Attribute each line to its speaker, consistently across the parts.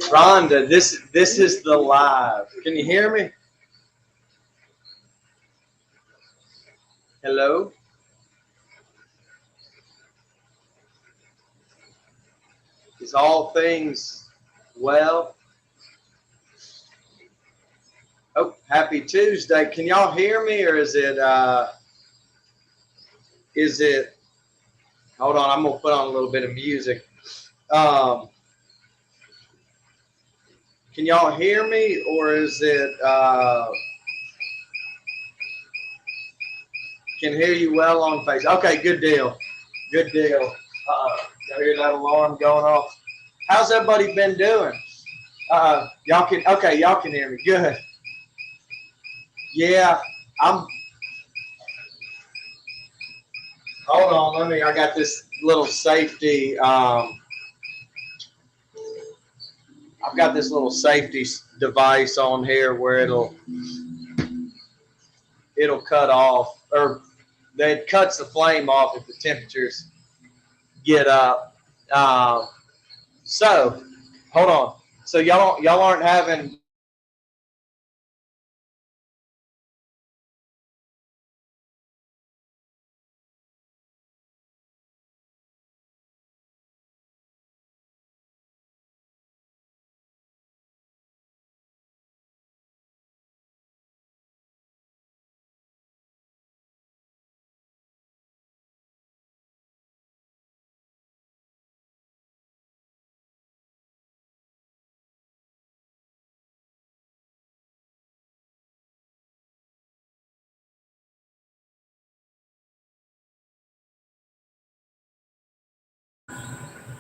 Speaker 1: Rhonda, this is the live. Can you hear me? Hello? Is all things well? Oh, happy Tuesday. Can y'all hear me, or is it hold on, I'm gonna put on a little bit of music. Um can y'all hear me, or is it can hear you well on face? Okay, good deal. Good deal. Y'all hear that alarm going off? How's everybody been doing? Y'all can hear me. Good. Yeah, I'm hold on, I got this little safety I've got this little safety device on here where it'll cut off, or it cuts the flame off if the temperatures get up. So hold on. So y'all aren't having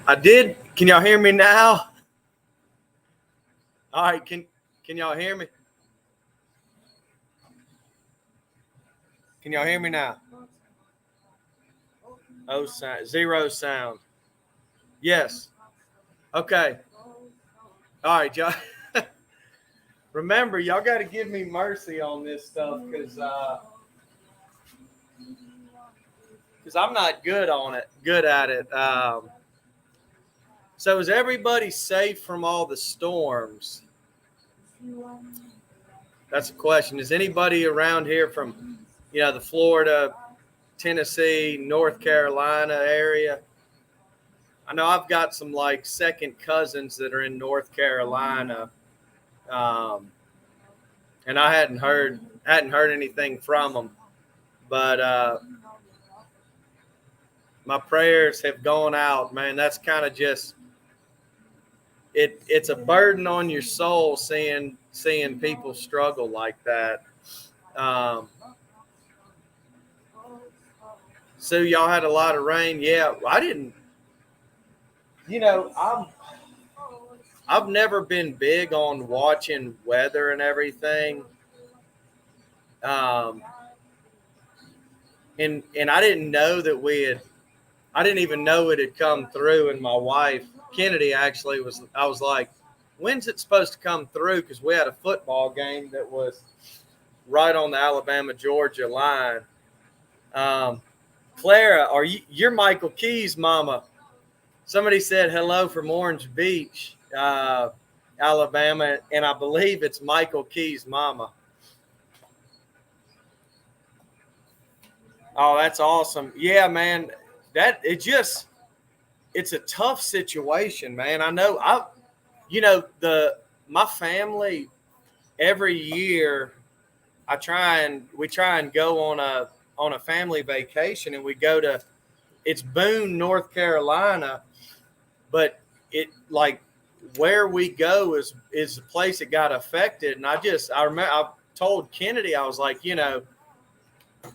Speaker 1: I did. Can y'all hear me now? All right, can y'all hear me? Can y'all hear me now? Oh, sound, zero sound. Yes. Okay. All right, y'all. Remember, y'all got to give me mercy on this stuff because I'm not good at it. So is everybody safe from all the storms? That's a question. Is anybody around here from, the Florida, Tennessee, North Carolina area? I know I've got some like second cousins that are in North Carolina, and I hadn't heard anything from them, but my prayers have gone out, man. That's kind of just it's a burden on your soul seeing people struggle like that. Um, so y'all had a lot of rain. Yeah, I didn't. I've never been big on watching weather and everything. Um, and I didn't know that I didn't even know it had come through. And my wife, Kennedy, actually I was like, when's it supposed to come through? Because we had a football game that was right on the Alabama-Georgia line. Clara, you're Michael Key's mama? Somebody said hello from Orange Beach, Alabama, and I believe it's Michael Key's mama. Oh, that's awesome. Yeah, man, it's a tough situation, man. I know my family every year we try and go on a family vacation, and we go to it's Boone, North Carolina, but it like where we go is the place that got affected. And I remember I told Kennedy, I was like,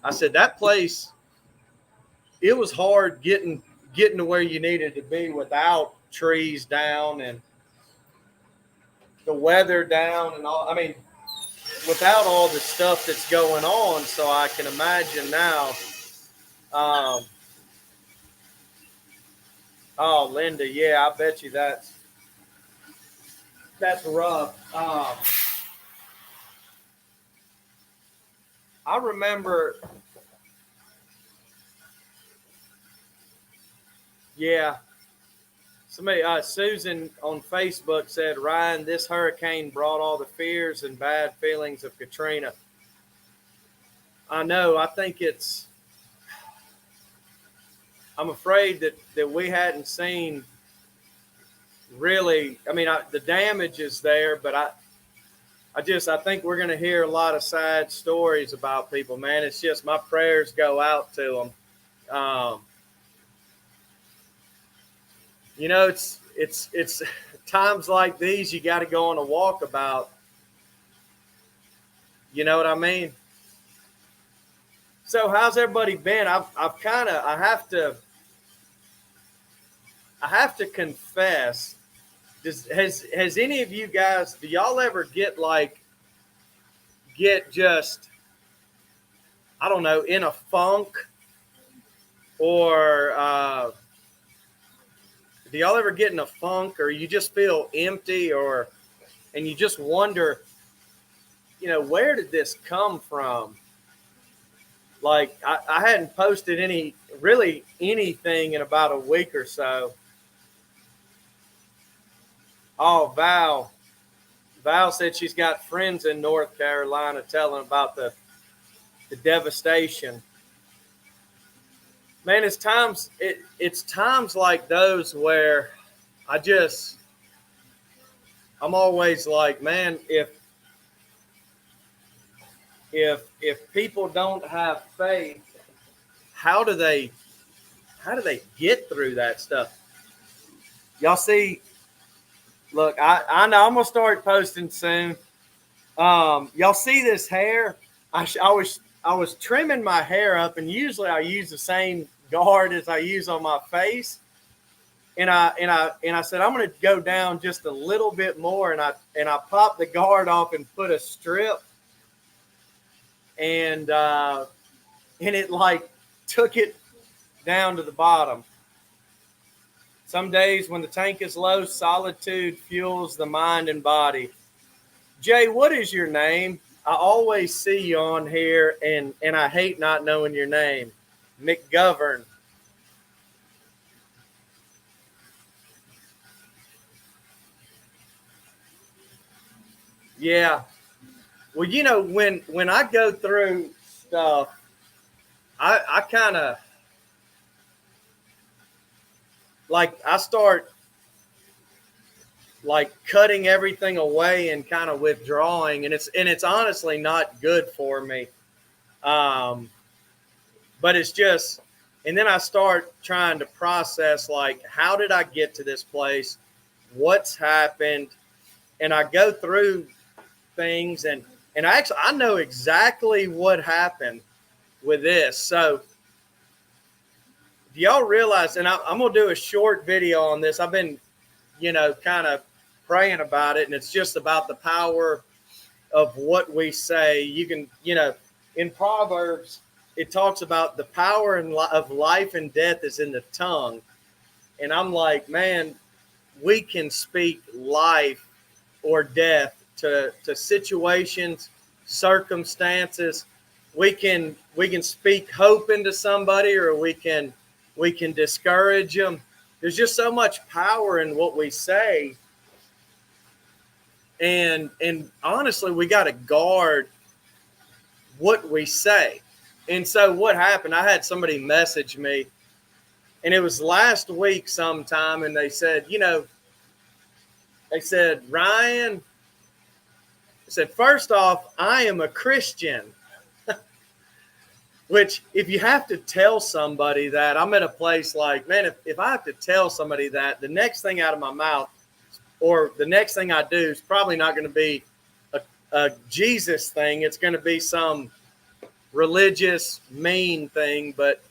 Speaker 1: I said that place, it was hard getting to where you needed to be without trees down and the weather down and all. I mean, without all the stuff that's going on. So I can imagine now. Um, oh, Linda, yeah, I bet you that's rough. I remember, yeah. Somebody, Susan on Facebook said, Ryan, this hurricane brought all the fears and bad feelings of Katrina. I know. I think I'm afraid that we hadn't seen really. I mean, the damage is there, but I think we're going to hear a lot of sad stories about people, man. It's just my prayers go out to them. You know, it's times like these you got to go on a walkabout. You know what I mean? So how's everybody been? I have to confess. Has any of you guys, do y'all ever get just, I don't know, in a funk, or do y'all ever get in a funk, or you just feel empty, and you just wonder, you know, where did this come from? Like, I hadn't posted anything in about a week or so. Oh, Val said she's got friends in North Carolina telling about the devastation. Man, it's times like those where I'm always like, man, if people don't have faith, how do they get through that stuff? Y'all see, look, I know I'm gonna start posting soon. Y'all see this hair? I was trimming my hair up, and usually I use the same guard as I use on my face. And I said, I'm going to go down just a little bit more, and I popped the guard off and put a strip, and it like took it down to the bottom. Some days when the tank is low, solitude fuels the mind and body. Jay, what is your name? I always see you on here, and I hate not knowing your name. McGovern. Yeah. Well, you know, when I go through stuff, I kind of like, I start like cutting everything away and kind of withdrawing, and it's honestly not good for me. But it's just, and then I start trying to process, like, how did I get to this place? What's happened? And I go through things, and I know exactly what happened with this. So do y'all realize, and I'm going to do a short video on this. I've been, kind of praying about it, and it's just about the power of what we say. You can, in Proverbs, it talks about the power of life and death is in the tongue. And I'm like, man, we can speak life or death to situations, circumstances. We can speak hope into somebody, or we can discourage them. There's just so much power in what we say. And honestly, we got to guard what we say. And so what happened, I had somebody message me, and it was last week sometime, and they said, Ryan, I said, first off, I am a Christian. Which, if you have to tell somebody that, I'm at a place like, man, if I have to tell somebody that, the next thing out of my mouth, or the next thing I do, is probably not going to be a Jesus thing. It's going to be some religious, mean thing. But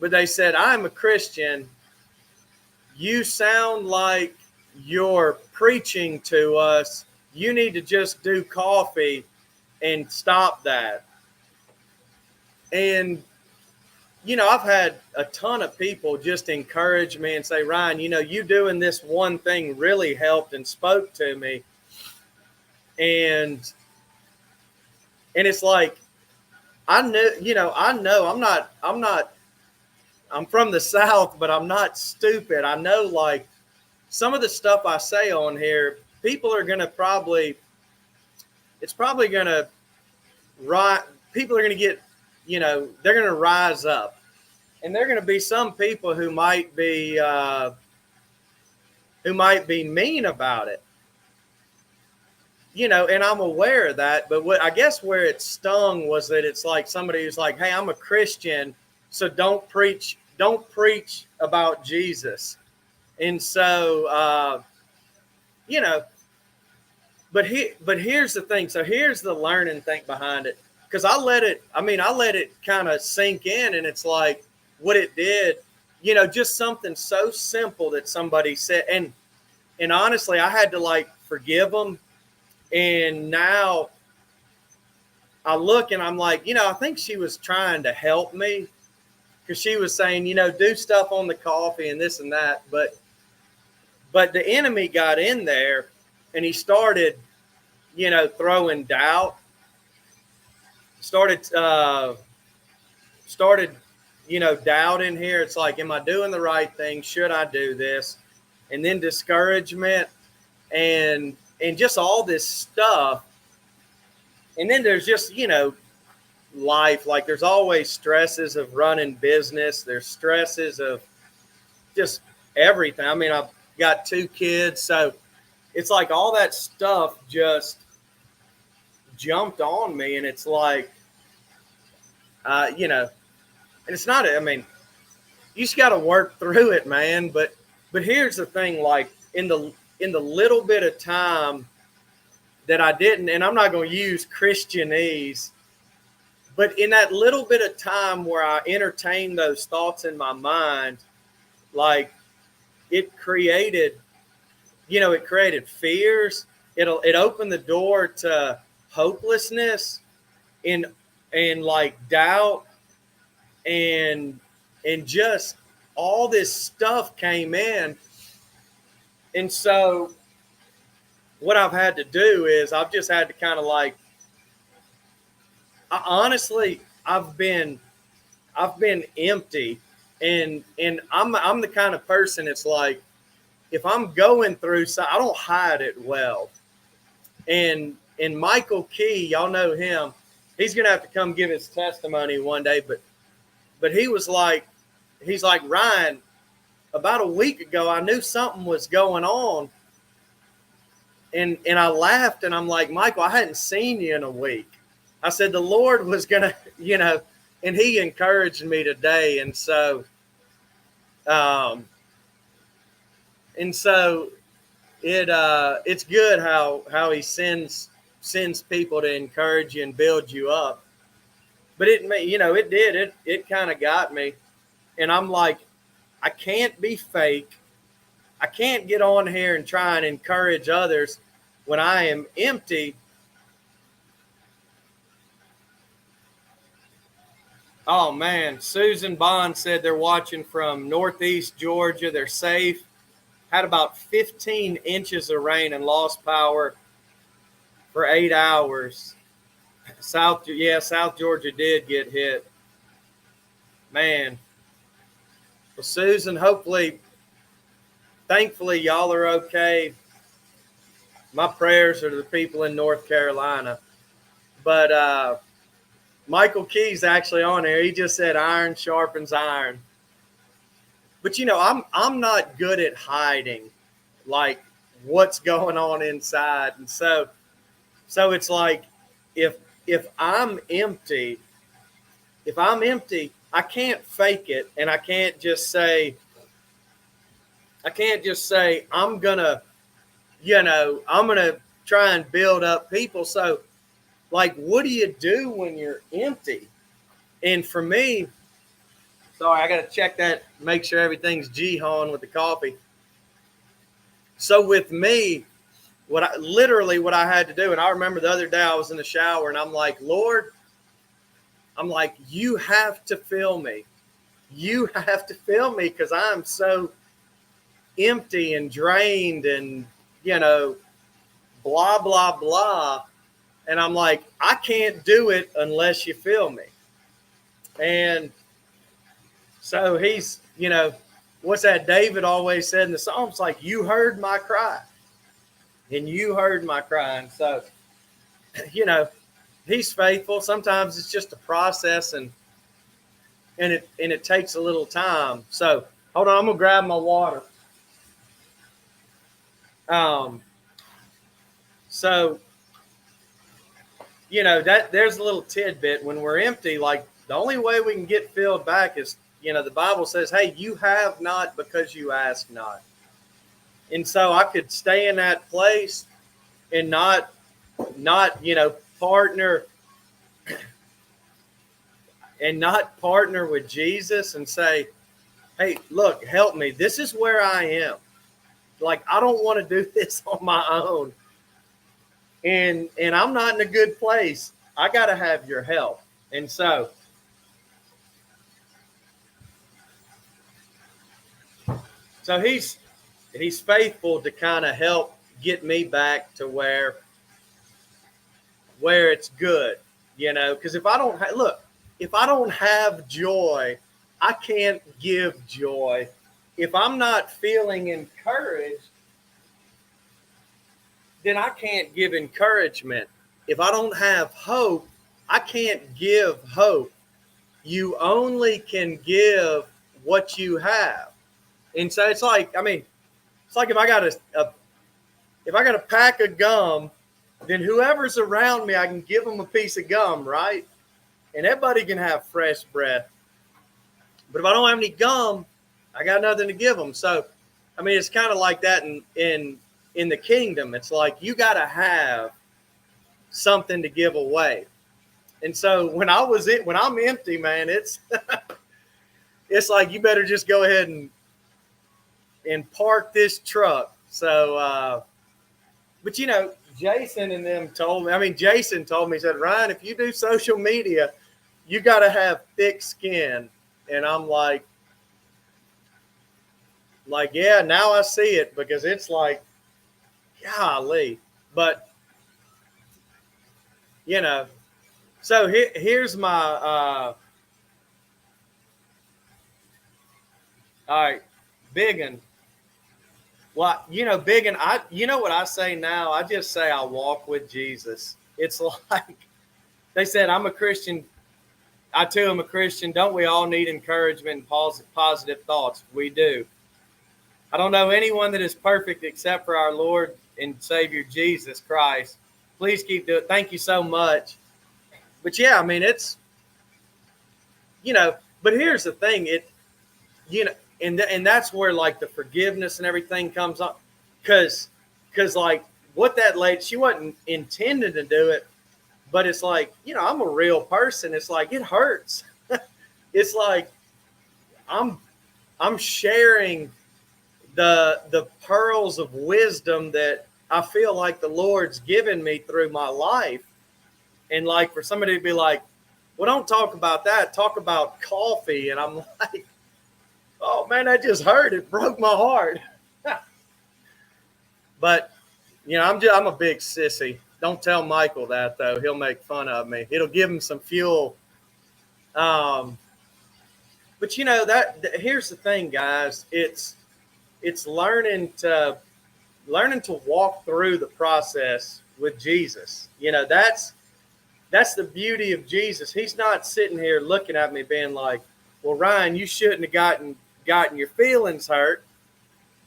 Speaker 1: they said, I'm a Christian. You sound like you're preaching to us. You need to just do coffee and stop that. And, I've had a ton of people just encourage me and say, Ryan, you doing this one thing really helped and spoke to me. And it's like, I'm from the South, but I'm not stupid. I know, like, some of the stuff I say on here, people are going to probably, it's probably going to, people are going to get, they're going to rise up. And there are going to be some people who might be mean about it. And I'm aware of that. But I guess where it stung was that it's like somebody who's like, hey, I'm a Christian, so don't preach about Jesus. And so, but here's the thing. So here's the learning thing behind it. Because I let it kind of sink in, and it's like what it did, just something so simple that somebody said. And honestly, I had to like forgive them. And now I look and I'm like, I think she was trying to help me, because she was saying, do stuff on the coffee and this and that. But the enemy got in there and he started, throwing doubt, started, doubt in here. It's like, am I doing the right thing? Should I do this? And then discouragement and just all this stuff. And then there's just, life. Like there's always stresses of running business. There's stresses of just everything. I mean, I've got 2 kids. So it's like all that stuff just jumped on me. And it's like, and it's not, I mean, you just got to work through it, man. But here's the thing, like in the little bit of time that I didn't, and I'm not going to use Christianese, but in that little bit of time where I entertained those thoughts in my mind, like it created fears. It opened the door to hopelessness and like doubt and just all this stuff came in. And so what I've had to do is I've just had to kind of like, honestly, I've been empty, and I'm the kind of person, it's like, if I'm going through something, I don't hide it well. And Michael Key, y'all know him, he's going to have to come give his testimony one day, but he was like, he's like, Ryan, about a week ago, I knew something was going on. And I laughed, and I'm like, Michael, I hadn't seen you in a week. I said, the Lord was going to, and he encouraged me today. And so, it's good how he sends people to encourage you and build you up. But it kind of got me. And I'm like, I can't be fake. I can't get on here and try and encourage others when I am empty. Oh, man. Susan Bond said they're watching from Northeast Georgia. They're safe. Had about 15 inches of rain and lost power for 8 hours. South Georgia did get hit. Man. Well, Susan, thankfully, y'all are okay. My prayers are to the people in North Carolina. But Michael Key's actually on there. He just said iron sharpens iron. But, I'm not good at hiding, like, what's going on inside. And so it's like, if I'm empty, I can't fake it. And I can't just say, I'm going to try and build up people. So, like, what do you do when you're empty? And for me, sorry, I got to check that, make sure everything's G-hon with the coffee. So with me, what I had to do, and I remember the other day I was in the shower and I'm like, Lord, you have to fill me. You have to fill me, because I'm so empty and drained and, blah, blah, blah. And I'm like, I can't do it unless you fill me. And so he's, what's that David always said in the Psalms? Like, you heard my cry, and you heard my cry. And so, he's faithful. Sometimes it's just a process, and it takes a little time. So hold on, I'm gonna grab my water. So that there's a little tidbit. When we're empty, like, the only way we can get filled back is, the Bible says, hey, you have not because you ask not. And so I could stay in that place and not partner with Jesus and say, hey, look, help me. This is where I am. Like, I don't want to do this on my own. And I'm not in a good place. I got to have your help. And so he's faithful to kind of help get me back to where it's good, because if I don't have joy, I can't give joy. If I'm not feeling encouraged, then I can't give encouragement. If I don't have hope, I can't give hope. You only can give what you have. And so it's like, it's like if I got a pack of gum, then whoever's around me, I can give them a piece of gum, right? And everybody can have fresh breath. But if I don't have any gum, I got nothing to give them. So, it's kind of like that in the kingdom. It's like you got to have something to give away. And so when I'm empty, man, it's it's like you better just go ahead and park this truck. So, but Jason and them told me, Jason told me, he said, Ryan, if you do social media, you got to have thick skin. And I'm like, yeah, now I see it, because it's like, golly. But, so here's my, all right, Biggin. Well, Biggin, what I say now? I just say I walk with Jesus. It's like they said, I'm a Christian. I too am a Christian. Don't we all need encouragement and positive thoughts? We do. I don't know anyone that is perfect except for our Lord and Savior Jesus Christ. Please keep doing it. Thank you so much. But yeah, it's, but here's the thing. And that's where, like, the forgiveness and everything comes up. Because like, what that lady, she wasn't intending to do it, but it's like, I'm a real person. It's like, it hurts. It's like I'm sharing the pearls of wisdom that I feel like the Lord's given me through my life. And like, for somebody to be like, well, don't talk about that. Talk about coffee. And I'm like, oh man, that just hurt. It broke my heart. But, I'm a big sissy. Don't tell Michael that, though. He'll make fun of me. It'll give him some fuel. But here's the thing, guys. It's learning to walk through the process with Jesus. That's the beauty of Jesus. He's not sitting here looking at me being like, well, Ryan, you shouldn't have gotten your feelings hurt.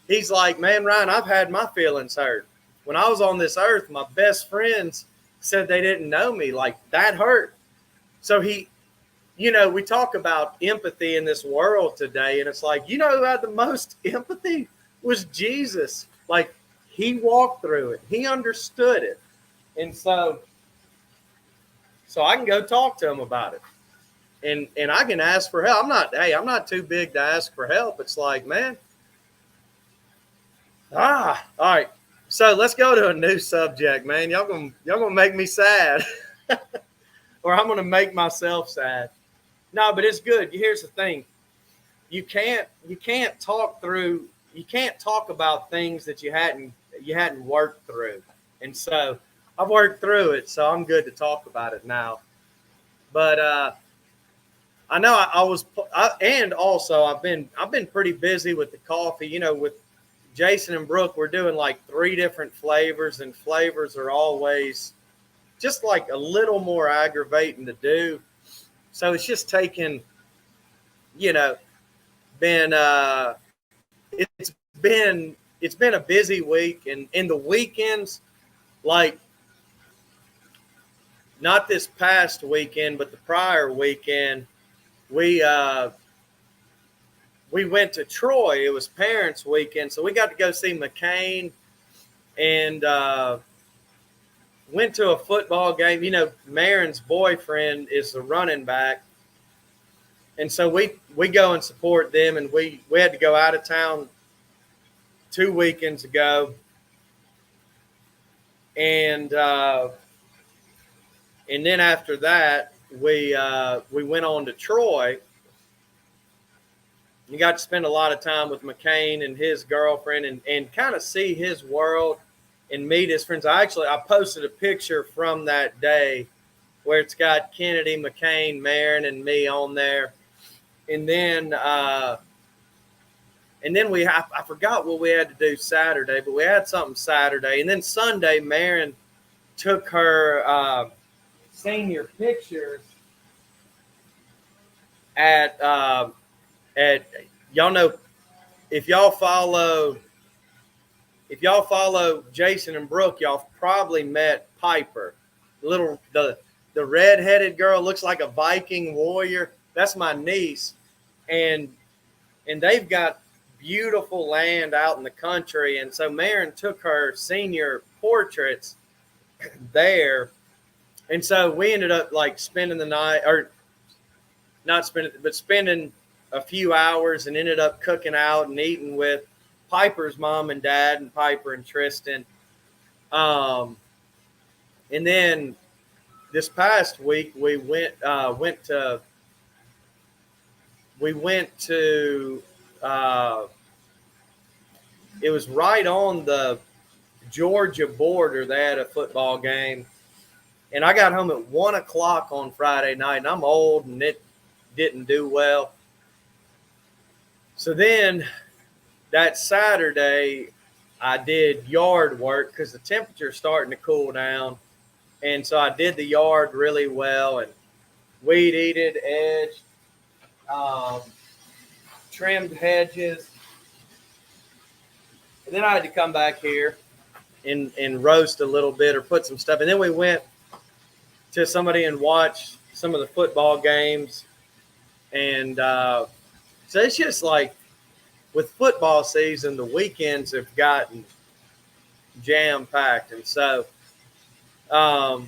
Speaker 1: He's like, man, Ryan, I've had my feelings hurt. When I was on this earth, my best friends said they didn't know me. Like, that hurt. So we talk about empathy in this world today, and it's like, who had the most empathy was Jesus. Like, he walked through it. He understood it. And so I can go talk to him about it. And I can ask for help. I'm not too big to ask for help. It's like, man. All right. So let's go to a new subject, man. Y'all gonna make me sad. Or I'm gonna make myself sad. No, but it's good. Here's the thing. You can't talk about things that you hadn't worked through. And so I've worked through it, so I'm good to talk about it now. But I know and also I've been pretty busy with the coffee. You know, with Jason and Brooke, we're doing like 3 different flavors, and flavors are always just like a little more aggravating to do. So it's just taken, you know, been it's been a busy week, and in the weekends, like not this past weekend, but the prior weekend, we we went to Troy. It was Parents Weekend, so we got to go see McCain, and went to a football game. You know, Marin's boyfriend is the running back, and so we go and support them. And we had to go out of town 2 weekends ago, and then after that we went on to Troy. You got to spend a lot of time with McCain and his girlfriend, and kind of see his world and meet his friends. I posted a picture from that day where it's got Kennedy, McCain, Marin, and me on there. And then I forgot what we had to do Saturday, but we had something Saturday. And then Sunday, Marin took her senior pictures at y'all know, if y'all follow Jason and Brooke, y'all probably met Piper, the redheaded girl, looks like a Viking warrior. That's my niece, and they've got beautiful land out in the country, and so Marin took her senior portraits there, and so we ended up like spending the night, or not spending, but spending a few hours, and ended up cooking out and eating with Piper's mom and dad, and Piper and Tristan. And then this past week we went to it was right on the Georgia border. They had a football game, and I got home at 1:00 on Friday night, and I'm old and it didn't do well. So then that Saturday, I did yard work because the temperature's starting to cool down. And so I did the yard really well, and weed eated, edged, trimmed hedges. And then I had to come back here and roast a little bit or put some stuff. And then we went to somebody and watched some of the football games. And so it's just like, with football season, the weekends have gotten jam-packed. And so, but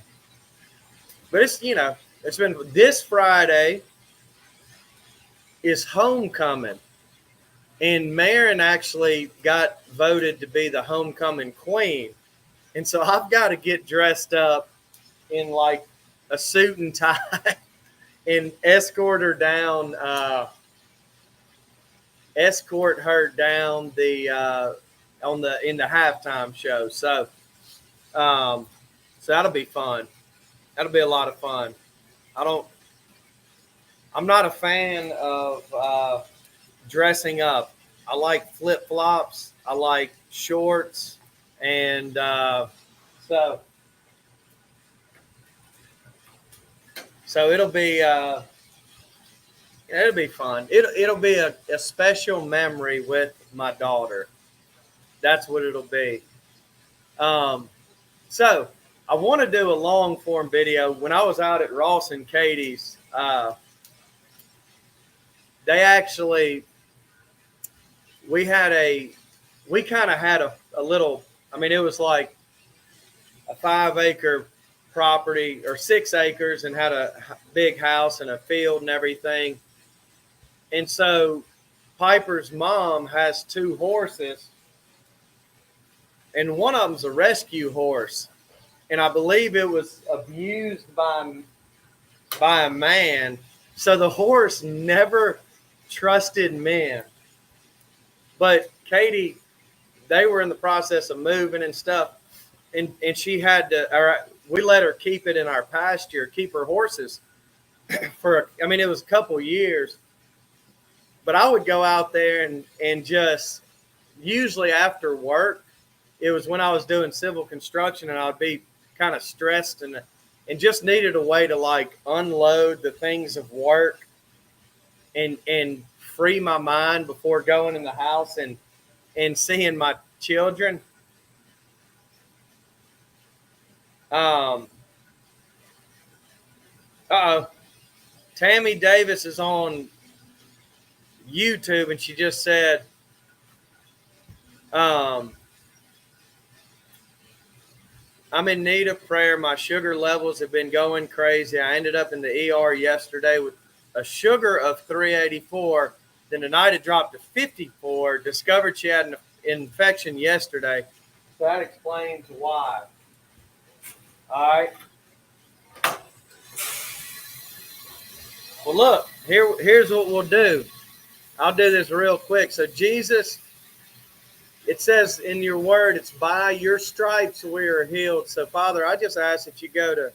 Speaker 1: it's, you know, it's been, this Friday is homecoming. And Marin actually got voted to be the homecoming queen. And so I've got to get dressed up in like a suit and tie and escort her down in the halftime show. So that'll be fun. That'll be a lot of fun. I'm not a fan of dressing up. I like flip-flops. I like shorts. And so it'll be fun. It'll be a special memory with my daughter. That's what it'll be. So I want to do a long form video. When I was out at Ross and Katie's, we kind of had a little, I mean, it was like a 5-acre property, or 6 acres, and had a big house and a field and everything. And so Piper's mom has 2 horses, and one of them's a rescue horse. And I believe it was abused by a man. So the horse never trusted men. But Katie, they were in the process of moving and stuff. And she had to, we let her keep it in our pasture, keep her horses. it was a couple years, but I would go out there and just usually after work, it was when I was doing civil construction and I'd be kind of stressed and just needed a way to like unload the things of work and free my mind before going in the house and seeing my children. Um, uh-oh. Tammy Davis is on YouTube and she just said, um, I'm in need of prayer. My sugar levels have been going crazy. I ended up in the ER yesterday with a sugar of 384. Then tonight it dropped to 54. Discovered she had an infection yesterday. So that explains why. All right. Well, look, here's what we'll do. I'll do this real quick. So Jesus, it says in your word, it's by your stripes we are healed. So, Father, I just ask that you go to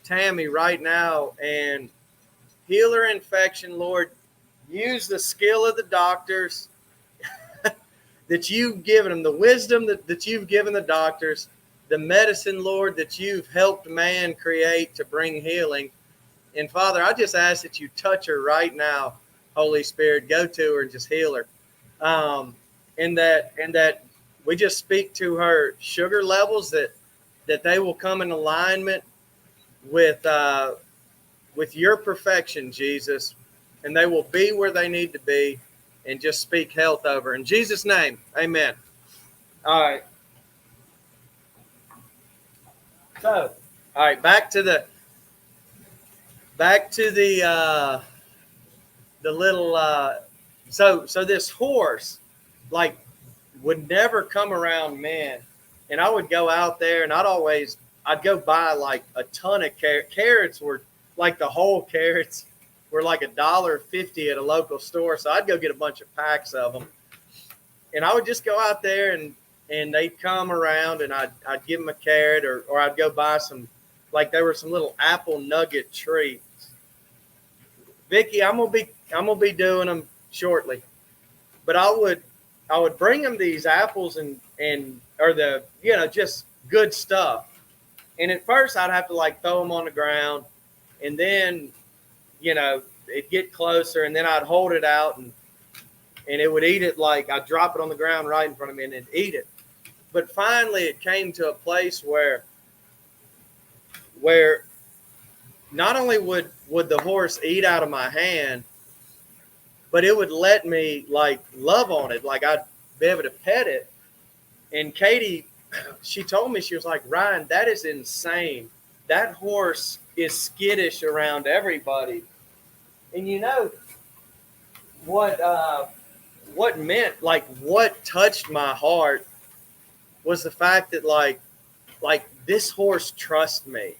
Speaker 1: Tammy right now and heal her infection, Lord. Use the skill of the doctors that you've given them, the wisdom that you've given the doctors, the medicine, Lord, that you've helped man create to bring healing. And, Father, I just ask that you touch her right now, Holy Spirit. Go to her and just heal her. And that we just speak to her sugar levels that they will come in alignment with your perfection, Jesus, and they will be where they need to be, and just speak health over. In Jesus' name, amen. All right. So, all right, back to the little so this horse like would never come around men, and I would go out there and I'd go buy like a ton of carrots were like the whole carrots were like $1.50 at a local store, so I'd go get a bunch of packs of them, and I would just go out there and they'd come around and I'd give them a carrot or I'd go buy some, like there were some little apple nugget treats. Vicky, I'm gonna be doing them shortly, but I would bring them these apples or the just good stuff. And at first I'd have to like throw them on the ground, and then it'd get closer, and then I'd hold it out and it would eat it. Like I'd drop it on the ground right in front of me and it'd eat it. But finally it came to a place where not only would the horse eat out of my hand, but it would let me like love on it. Like I'd be able to pet it. And Katie, she told me, she was like, Ryan, that is insane. That horse is skittish around everybody. And what meant, like what touched my heart was the fact that like this horse trusts me.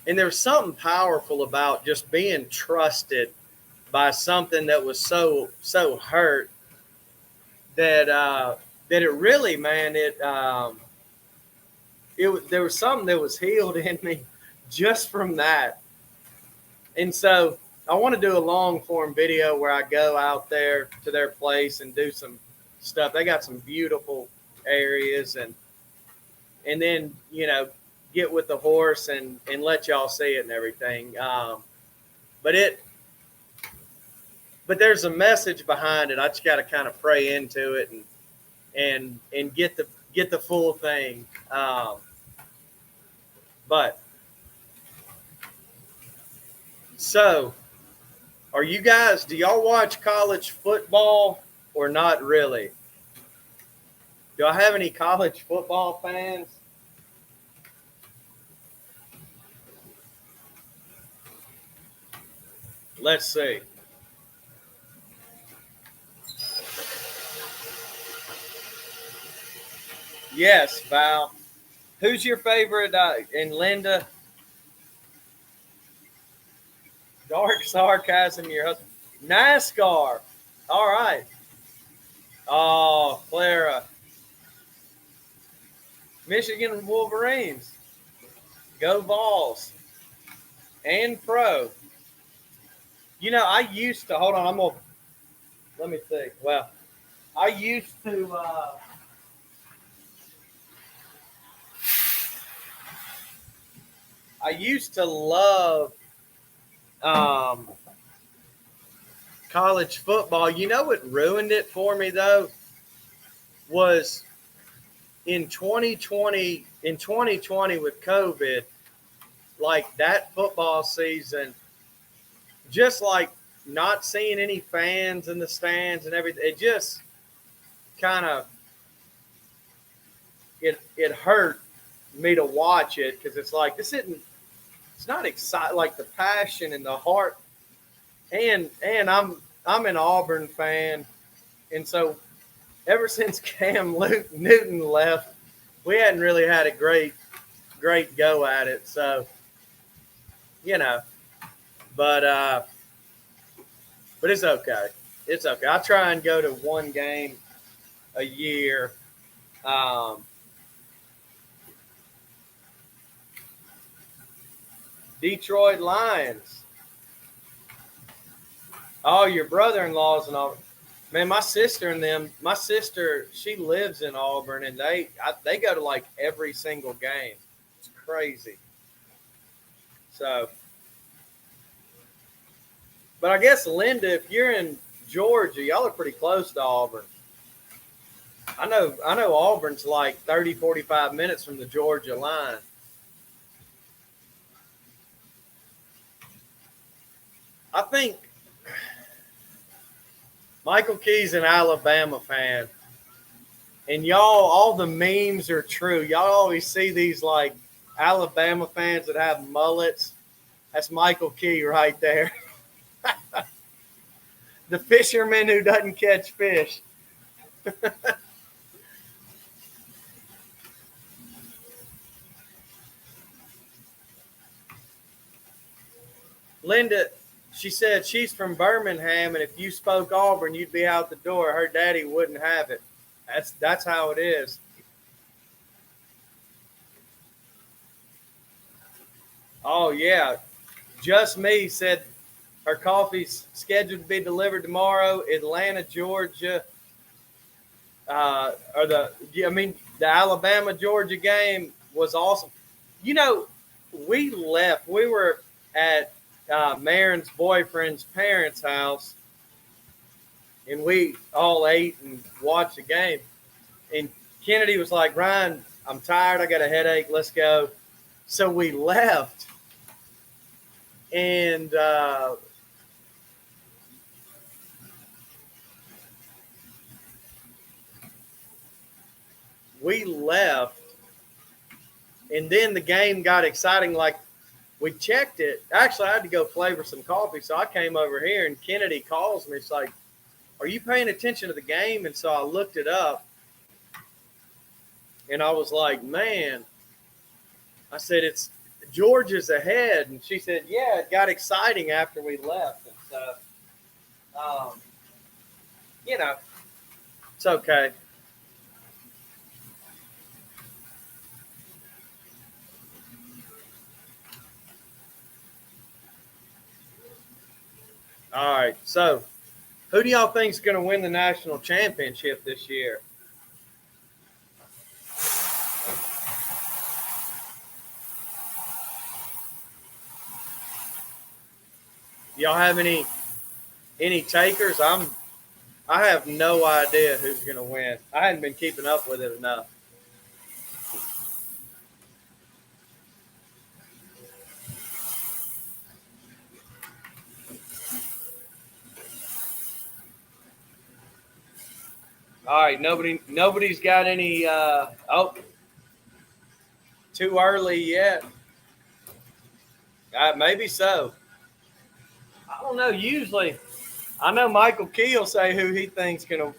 Speaker 1: And there's something powerful about just being trusted by something that was so hurt that it really, man, there was something that was healed in me just from that. And so I want to do a long form video where I go out there to their place and do some stuff. They got some beautiful areas and then, get with the horse and let y'all see it and everything. But there's a message behind it. I just got to kind of pray into it and get the full thing. But so do y'all watch college football or not really? Do I have any college football fans? Let's see. Yes, Val. Who's your favorite? And Linda? Dark sarcasm, your husband. NASCAR. All right. Oh, Clara. Michigan Wolverines. Go Vols. and pro. I used to hold on. Let me think. Well, I used to. I used to love um, college football. You know what ruined it for me though was in 2020. In 2020 with COVID, like that football season, just like not seeing any fans in the stands and everything. It just kind of it hurt me to watch it because it's like this isn't. It's not exciting like the passion and the heart. And I'm an Auburn fan, and so ever since Cam Newton left, we hadn't really had a great go at it. So you know, but but it's okay. It's okay. I try and go to one game a year. Um, Detroit Lions. Oh, your brother-in-law's in Auburn. Man, my sister and them. My sister, she lives in Auburn, and they go to like every single game. It's crazy. So, but I guess Linda, if you're in Georgia, y'all are pretty close to Auburn. I know Auburn's like 30, 45 minutes from the Georgia line. I think Michael Key's an Alabama fan. And y'all, all the memes are true. Y'all always see these like Alabama fans that have mullets. That's Michael Key right there. The fisherman who doesn't catch fish. Linda, she said she's from Birmingham, and if you spoke Auburn, you'd be out the door. Her daddy wouldn't have it. That's how it is. Oh yeah, just me said her coffee's scheduled to be delivered tomorrow. Atlanta, Georgia, or the Alabama Georgia game was awesome. You know, we left. We were at Marin's boyfriend's parents' house, and we all ate and watched the game. And Kennedy was like, "Ryan, I'm tired. I got a headache. Let's go." So we left, and we left, and then the game got exciting. Like we checked it. Actually, I had to go flavor some coffee, so I came over here, and Kennedy calls me. It's like, "Are you paying attention to the game?" And so I looked it up, and I was like, "Man," I said, "It's Georgia's ahead," and she said, "Yeah, it got exciting after we left." And so, um, you know, it's okay. All right. So, who do y'all think is going to win the national championship this year? Y'all have any takers? I have no idea who's going to win. I hadn't been keeping up with it enough. All right. Nobody's got any. Oh, too early yet. Maybe so. I don't know. Usually, I know Michael Key will say who he thinks going to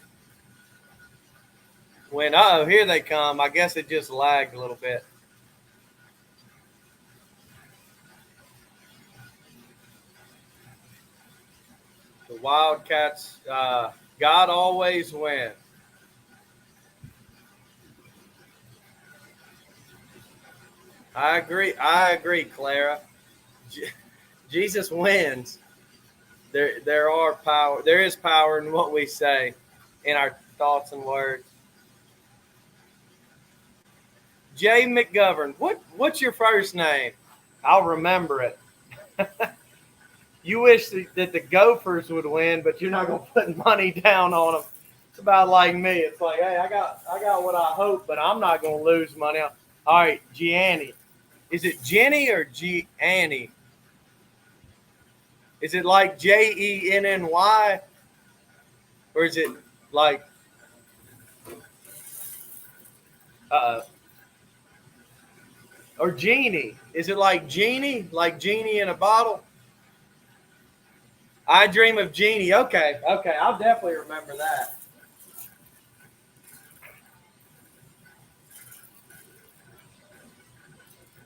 Speaker 1: win. Oh, here they come. I guess it just lagged a little bit. The Wildcats. God always wins. I agree. I agree, Clara. Jesus wins. There is power in what we say, in our thoughts and words. Jay McGovern, what's your first name? I'll remember it. You wish that the Gophers would win, but you're not going to put money down on them. It's about like me. It's like, hey, I got what I hope, but I'm not going to lose money. All right, Gianni. Is it Jenny or Gianni? Is it like Jenny? Or is it like or Genie? Is it like Genie? Like Genie in a bottle? I Dream of Jeannie. Okay. I'll definitely remember that.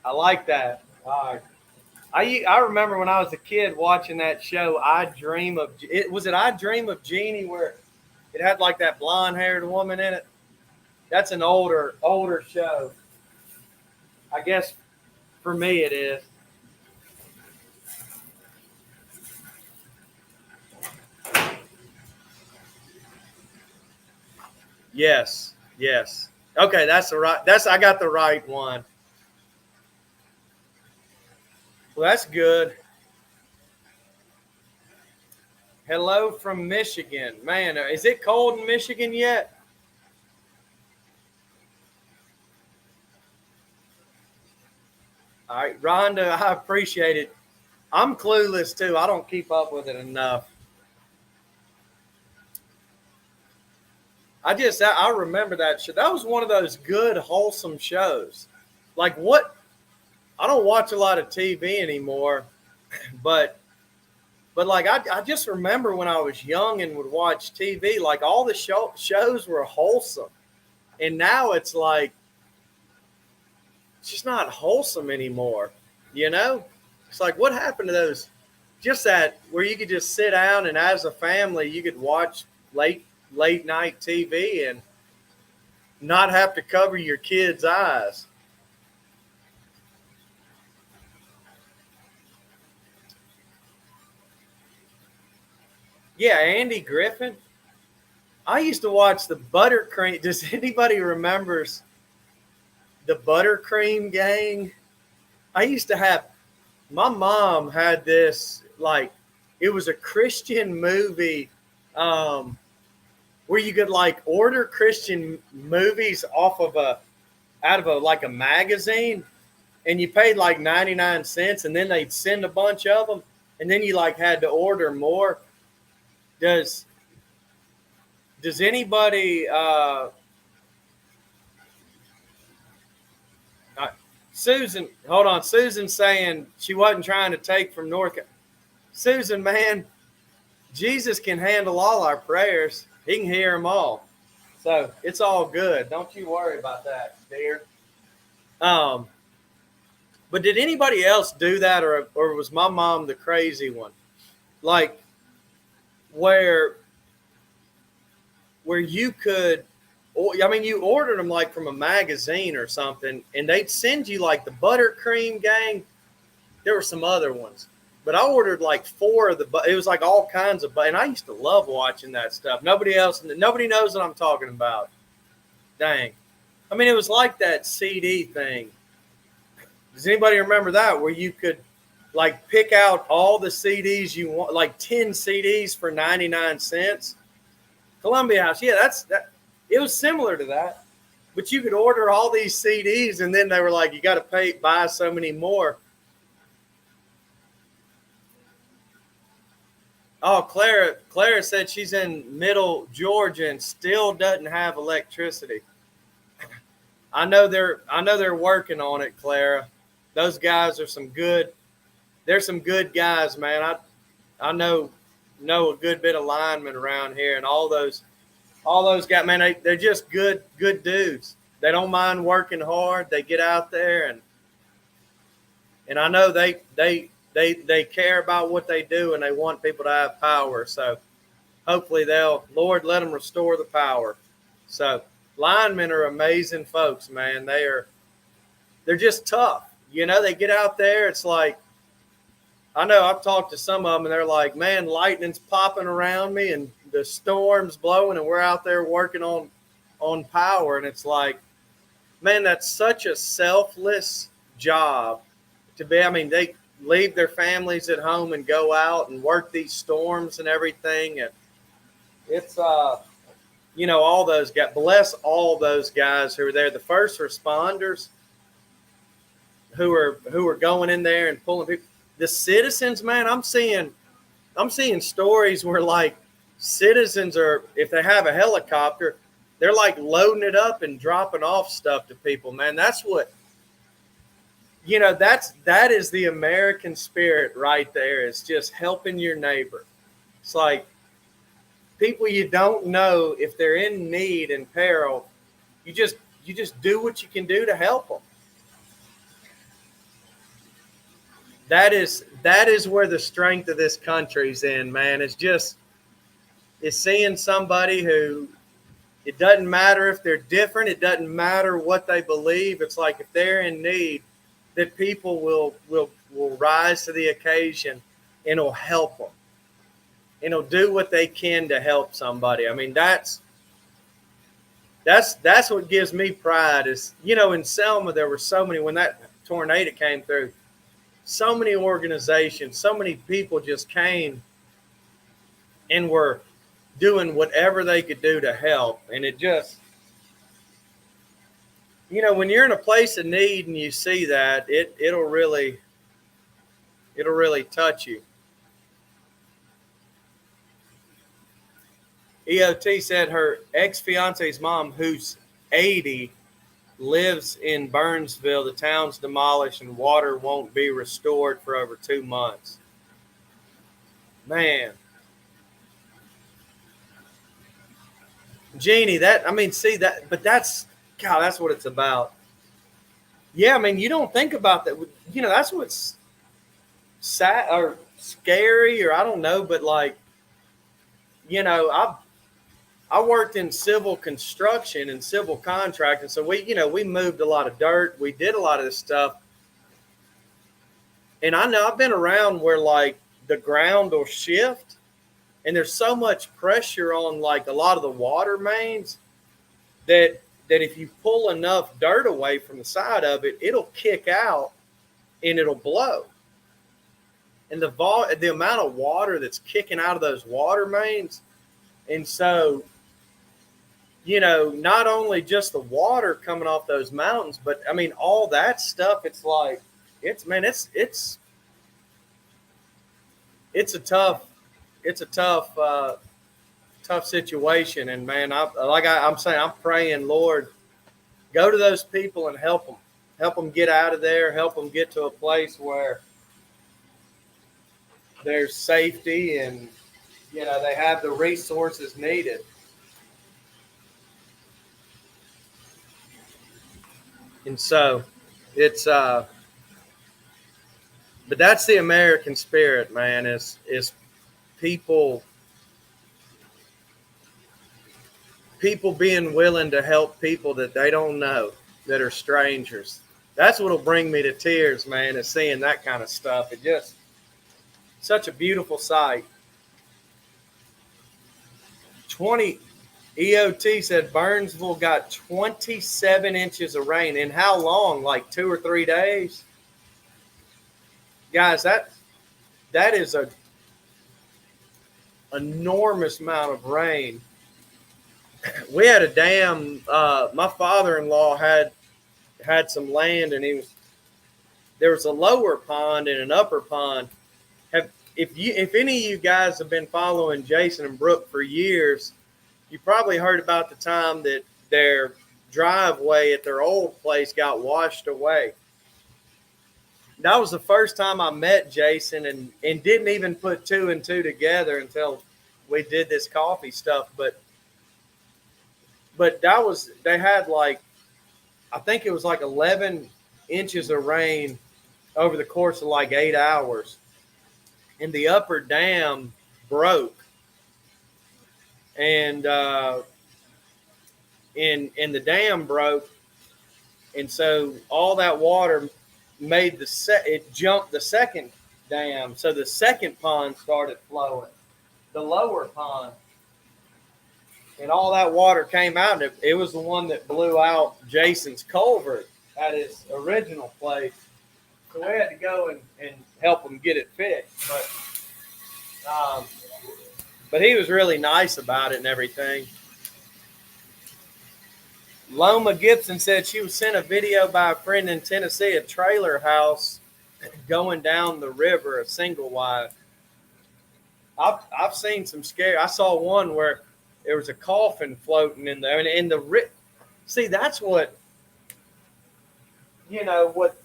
Speaker 1: I like that. I remember when I was a kid watching that show. Was it I Dream of Jeannie, where it had like that blonde haired woman in it? That's an older show. I guess for me it is. Yes. Okay, I got the right one. Well, that's good. Hello from Michigan. Man, is it cold in Michigan yet? All right, Rhonda, I appreciate it. I'm clueless too. I don't keep up with it enough. I remember that show. That was one of those good, wholesome shows. Like what? I don't watch a lot of TV anymore, but like I just remember when I was young and would watch TV. Like all the shows were wholesome, and now it's like it's just not wholesome anymore. You know, it's like what happened to those? Just that where you could just sit down and as a family you could watch late night TV and not have to cover your kids' eyes. Yeah, Andy Griffin. I used to watch the Buttercream. Does anybody remembers the Buttercream Gang? I used to have. My mom had this like it was a Christian movie where you could like order Christian movies out of a like a magazine, and you paid like 99 cents, and then they'd send a bunch of them, and then you like had to order more. Does anybody Susan, hold on. Susan saying she wasn't trying to take from North. Susan, man, Jesus can handle all our prayers. He can hear them all. So it's all good. Don't you worry about that, dear. Um, but did anybody else do that, or was my mom the crazy one? Like where you could, I mean, you ordered them like from a magazine or something, and they'd send you like the Buttercream Gang. There were some other ones, but I ordered like 4 of it was like all kinds of, and I used to love watching that stuff. Nobody knows what I'm talking about. Dang. I mean, it was like that CD thing. Does anybody remember that, where you could like pick out all the CDs you want, like 10 CDs for 99 cents? Columbia House. Yeah, that. It was similar to that, but you could order all these CDs, and then they were like, you got to buy so many more. Oh, Clara said she's in Middle Georgia and still doesn't have electricity. I know they're working on it, Clara. Those guys are they're some good guys, man. I know a good bit of linemen around here, and all those guys, man, they're just good dudes. They don't mind working hard. They get out there and I know they care about what they do, and they want people to have power. So hopefully Lord, let them restore the power. So linemen are amazing folks, man. They're just tough. You know, they get out there. It's like, I know I've talked to some of them and they're like, man, lightning's popping around me and the storm's blowing and we're out there working on power. And it's like, man, that's such a selfless job to be. I mean, they leave their families at home and go out and work these storms and everything. And it's, all those guys, bless all those guys who are there, the first responders who are going in there and pulling people. The citizens, man, I'm seeing stories where like citizens are, if they have a helicopter, they're like loading it up and dropping off stuff to people, man. That's what, that is the American spirit right there. It's just helping your neighbor. It's like people you don't know, if they're in need and peril, you just do what you can do to help them. That is where the strength of this country's in, man. It's seeing somebody who, it doesn't matter if they're different. It doesn't matter what they believe. It's like if they're in need, that people will rise to the occasion and will help them. And will do what they can to help somebody. I mean, that's what gives me pride is, in Selma, there were so many, when that tornado came through, so many organizations, so many people just came and were doing whatever they could do to help. And it just, when you're in a place of need and you see that, it'll really touch you. EOT said her ex-fiance's mom, who's 80, lives in Burnsville. The town's demolished and water won't be restored for over 2 months. Man. Jeannie, but that's what it's about. Yeah, I mean, you don't think about that. That's what's sad or scary, or I don't know, but like, I worked in civil construction and civil contracting. So we moved a lot of dirt. We did a lot of this stuff. And I know I've been around where like the ground will shift and there's so much pressure on like a lot of the water mains that if you pull enough dirt away from the side of it, it'll kick out and it'll blow. And the amount of water that's kicking out of those water mains. And so, not only just the water coming off those mountains, but I mean, all that stuff, it's like, it's a tough situation. And man, I'm saying, I'm praying, Lord, go to those people and help them get out of there, help them get to a place where there's safety and, they have the resources needed. And so it's, but that's the American spirit, man, is people being willing to help people that they don't know, that are strangers. That's what'll bring me to tears, man, is seeing that kind of stuff. It just, such a beautiful sight. EOT said Burnsville got 27 inches of rain. In how long? Like 2 or 3 days? Guys, that is a enormous amount of rain. We had a dam. My father-in-law had some land, and there was a lower pond and an upper pond. If any of you guys have been following Jason and Brooke for years, you probably heard about the time that their driveway at their old place got washed away. That was the first time I met Jason and didn't even put 2 and 2 together until we did this coffee stuff. But they had like, I think it was like 11 inches of rain over the course of like 8 hours. And the upper dam broke. And the dam broke. And so all that water made it jumped the second dam. So the second pond started flowing, the lower pond, and all that water came out. And it was the one that blew out Jason's culvert at his original place. So we had to go and help him get it fixed. But he was really nice about it and everything. Loma Gibson said she was sent a video by a friend in Tennessee, a trailer house going down the river, a single wide. I've seen some scary. I saw one where there was a coffin floating in there, and in the see, that's what what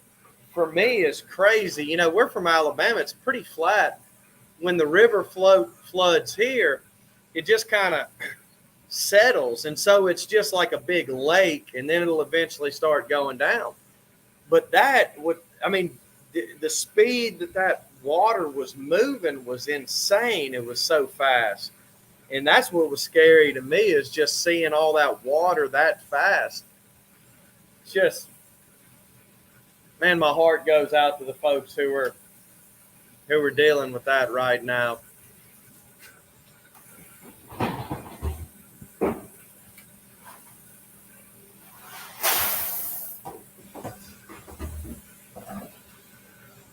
Speaker 1: for me is crazy. We're from Alabama; it's pretty flat. When the river floods here, it just kind of settles, and so it's just like a big lake, and then it'll eventually start going down. But the speed that water was moving was insane. It was so fast, and that's what was scary to me, is just seeing all that water that fast. Just, man, my heart goes out to the folks who are dealing with that right now.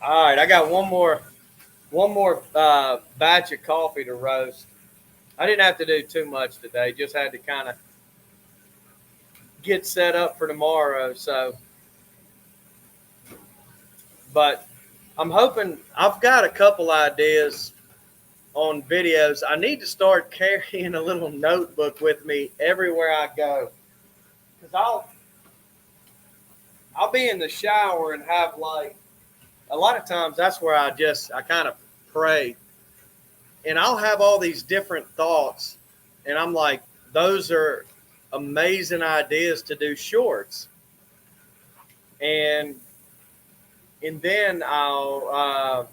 Speaker 1: All right, I got one more batch of coffee to roast. I didn't have to do too much today; just had to kind of get set up for tomorrow. So, but I'm hoping, I've got a couple ideas on videos. I need to start carrying a little notebook with me everywhere I go, because I'll be in the shower and have, like, a lot of times that's where I kind of pray, and I'll have all these different thoughts, and I'm like, those are amazing ideas to do shorts, and then I'll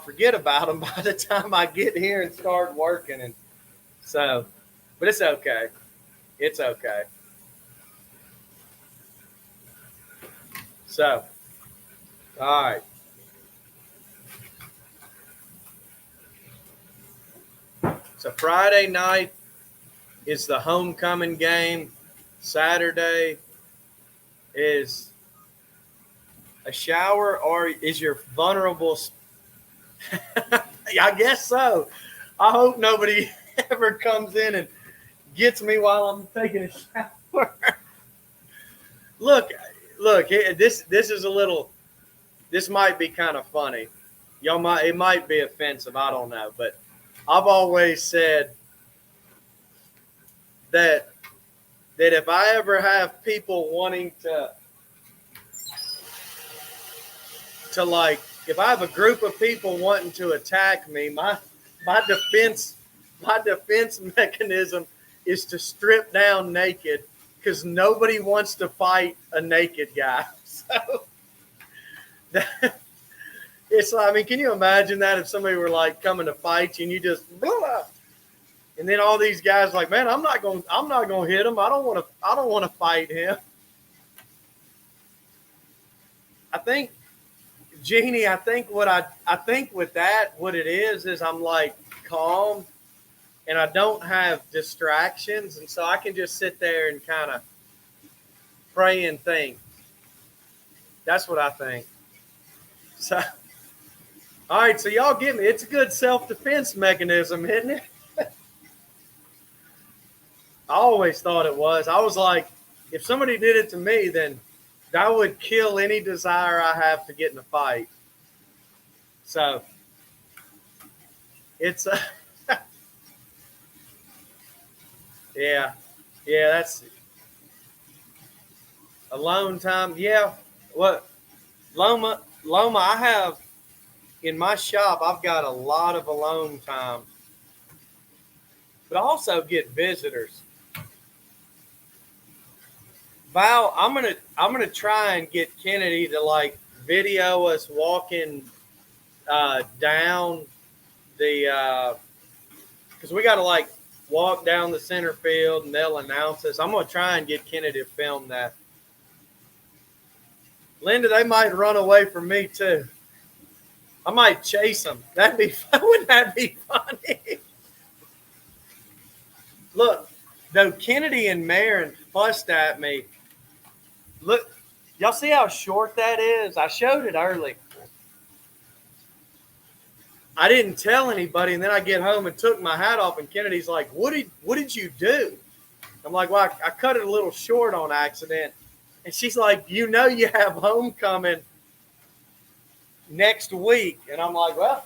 Speaker 1: forget about them by the time I get here and start working, and so, but it's okay. It's okay. So, all right. So Friday night is the homecoming game. Saturday is a shower, or is your vulnerable? I guess so. I hope nobody ever comes in and gets me while I'm taking a shower. Look, this is a little. This might be kind of funny. It might be offensive. I don't know, but I've always said that if I ever have people wanting to like, if I have a group of people wanting to attack me, my defense mechanism is to strip down naked, because nobody wants to fight a naked guy. So it's like, I mean, can you imagine that if somebody were like coming to fight you and you just blah, and then all these guys are like, man, I'm not going to hit him. I don't want to fight him. I think, Jeannie, I think with that, what it is I'm like calm, and I don't have distractions, and so I can just sit there and kind of pray and think. That's what I think. So, all right, so y'all get me. It's a good self-defense mechanism, isn't it? I always thought it was. I was like, if somebody did it to me, then that would kill any desire I have to get in a fight. So, it's yeah, that's alone time. Yeah, what, Loma, I have in my shop, I've got a lot of alone time, but I also get visitors. Val, I'm gonna try and get Kennedy to like video us walking down the because we got to like walk down the center field and they'll announce us. I'm gonna try and get Kennedy to film that. Linda, they might run away from me too. I might chase him. Wouldn't that be funny? Look, though Kennedy and Marin fussed at me. Look, y'all see how short that is? I showed it early. I didn't tell anybody, and then I get home and took my hat off, and Kennedy's like, what did you do? I'm like, well, I cut it a little short on accident. And she's like, you have homecoming next week. And I'm like, well,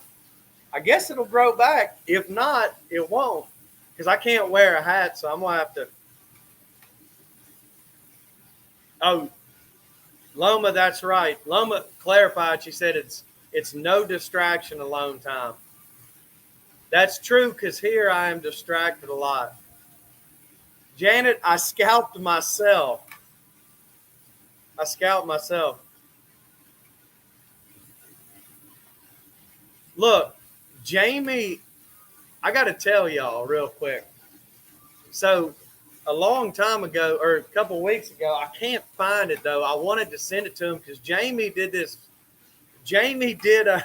Speaker 1: I guess it'll grow back. If not, it won't. Because I can't wear a hat, so I'm going to have to. Oh, Loma, that's right. Loma clarified. She said it's no distraction alone time. That's true, because here I am distracted a lot. Janet, I scalped myself. Look, Jamie, I got to tell y'all real quick. So a long time ago, or a couple of weeks ago, I can't find it though. I wanted to send it to him because Jamie did this. Jamie did a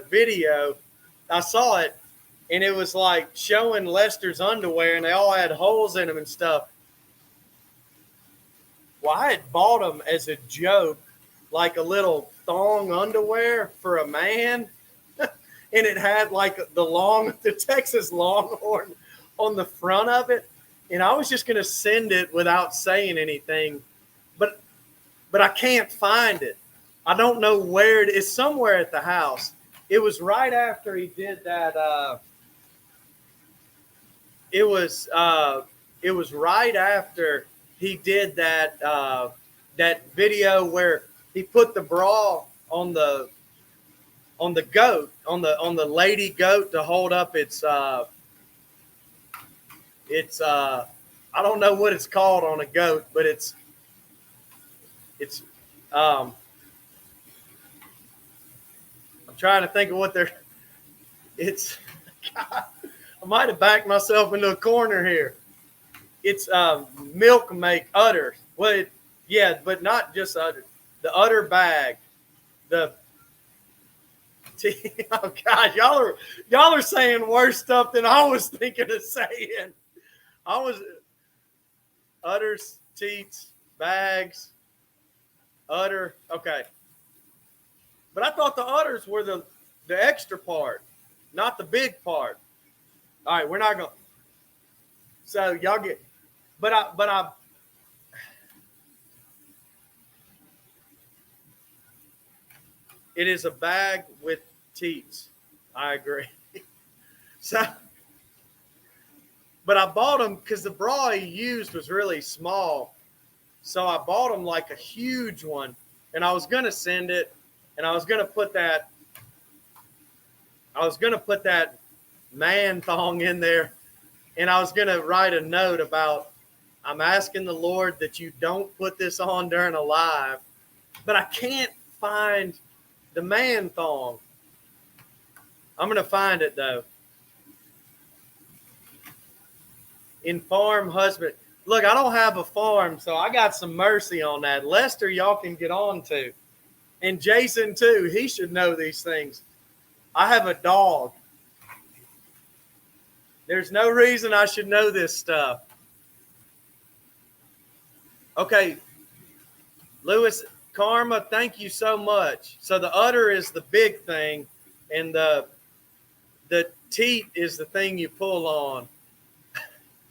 Speaker 1: video. I saw it, and it was like showing Lester's underwear, and they all had holes in them and stuff. Well, I had bought them as a joke, like a little thong underwear for a man. And it had like the Texas Longhorn on the front of it. And I was just going to send it without saying anything. But I can't find it. I don't know where it is. It's somewhere at the house. It was right after he did that. It was right after he did that that video where he put the bra on the goat, on the lady goat to hold up its I don't know what it's called on a goat, but it's I'm trying to think of what God, I might have backed myself into a corner here. It's milk make udder. Well, but not just udder. The udder bag. Oh gosh, y'all are saying worse stuff than I was thinking of saying. I was udders, teats, bags, udder. Okay, but I thought the udders were the extra part, not the big part. All right, we're not going. So y'all get, but I. It is a bag with teats. I agree. So, but I bought them because the bra he used was really small. So I bought him like a huge one, and I was going to send it, and I was going to put that man thong in there, and I was going to write a note about, I'm asking the Lord that you don't put this on during a live, but I can't find the man thong. I'm going to find it though. In farm husband. Look, I don't have a farm, so I got some mercy on that. Lester, y'all can get on to. And Jason too. He should know these things. I have a dog. There's no reason I should know this stuff. Okay. Lewis, Karma, thank you so much. So the udder is the big thing, and the teat is the thing you pull on.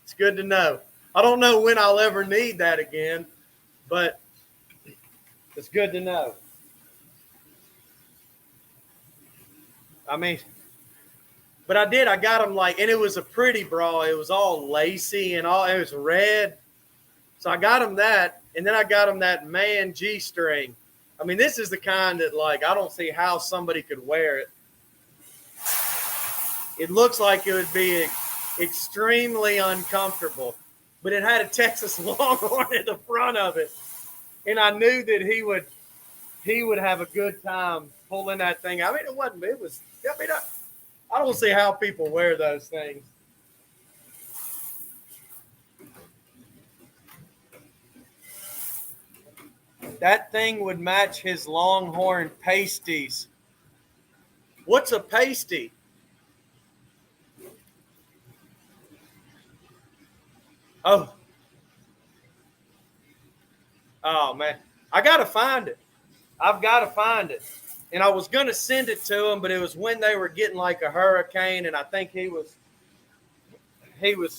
Speaker 1: It's good to know. I don't know when I'll ever need that again, but it's good to know. I mean, but I got them like, and it was a pretty bra. It was all lacy and all, it was red. So I got them that, and then I got them that man G-string. I mean, this is the kind that, like, I don't see how somebody could wear it. It looks like it would be extremely uncomfortable, but it had a Texas Longhorn at the front of it, and I knew that he would have a good time pulling that thing. I mean, it was. I mean, I don't see how people wear those things. That thing would match his Longhorn pasties. What's a pasty? Oh, oh man, I gotta find it. I've got to find it. And I was gonna send it to him, but it was when they were getting like a hurricane, and I think he was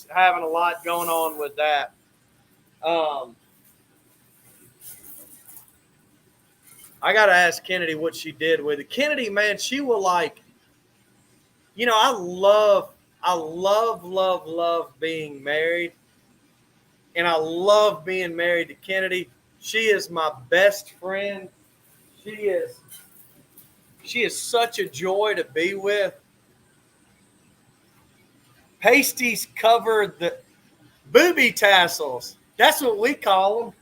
Speaker 1: having a lot going on with that. Um, I gotta ask Kennedy what she did with it. Kennedy, man, she will like, I love being married, and I love being married to Kennedy. She is my best friend. She is she is such a joy to be with. Pasties cover the booby tassels. That's what we call them.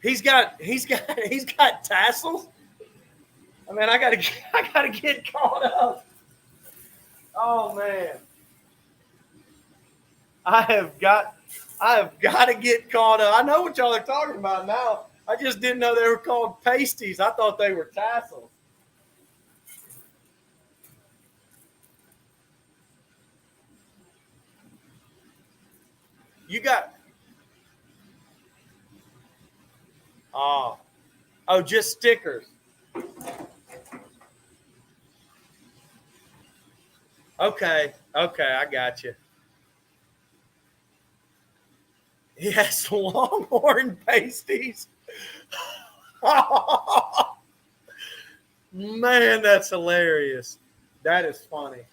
Speaker 1: He's got tassels. I mean, I gotta get caught up. Oh man, I have got I have got to get caught up. I know what y'all are talking about now. I just didn't know they were called pasties. I thought they were tassels. You got oh oh just stickers. Okay, okay, I got you. Yes, Longhorn pasties. Oh, man, that's hilarious. That is funny.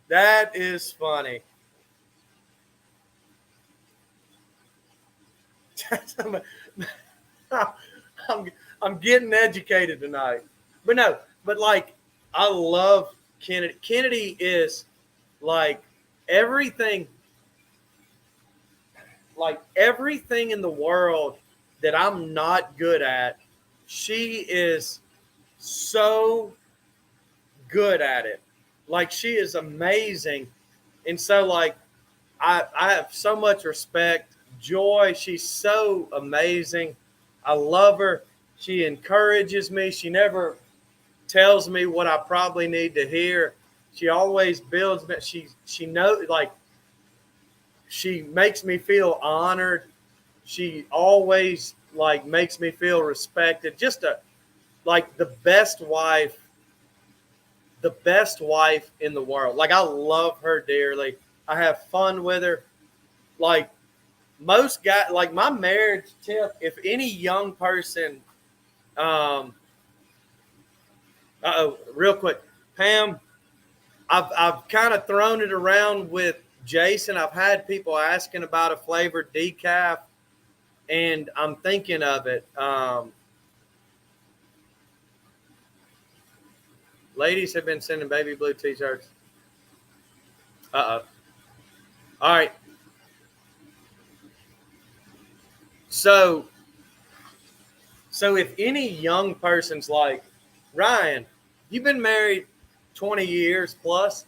Speaker 1: That is funny. I'm, I'm getting educated tonight. But no, but like, I love Kennedy. Kennedy is like everything, everything in the world that I'm not good at. She is so good at it. Like, she is amazing. And so, like, I have so much respect. Joy, she's so amazing. I love her. She encourages me. She never tells me what I probably need to hear. She always builds me. She knows, like, she makes me feel honored. She always like makes me feel respected. Just a like the best wife in the world. Like, I love her dearly. I have fun with her. Like, most guys, like my marriage tip, if any young person, um, real quick, Pam, I've kind of thrown it around with Jason. I've had people asking about a flavored decaf, and I'm thinking of it. Ladies have been sending baby blue t-shirts. Uh oh. All right. So, if any young person's like, Ryan, you've been married 20 years plus,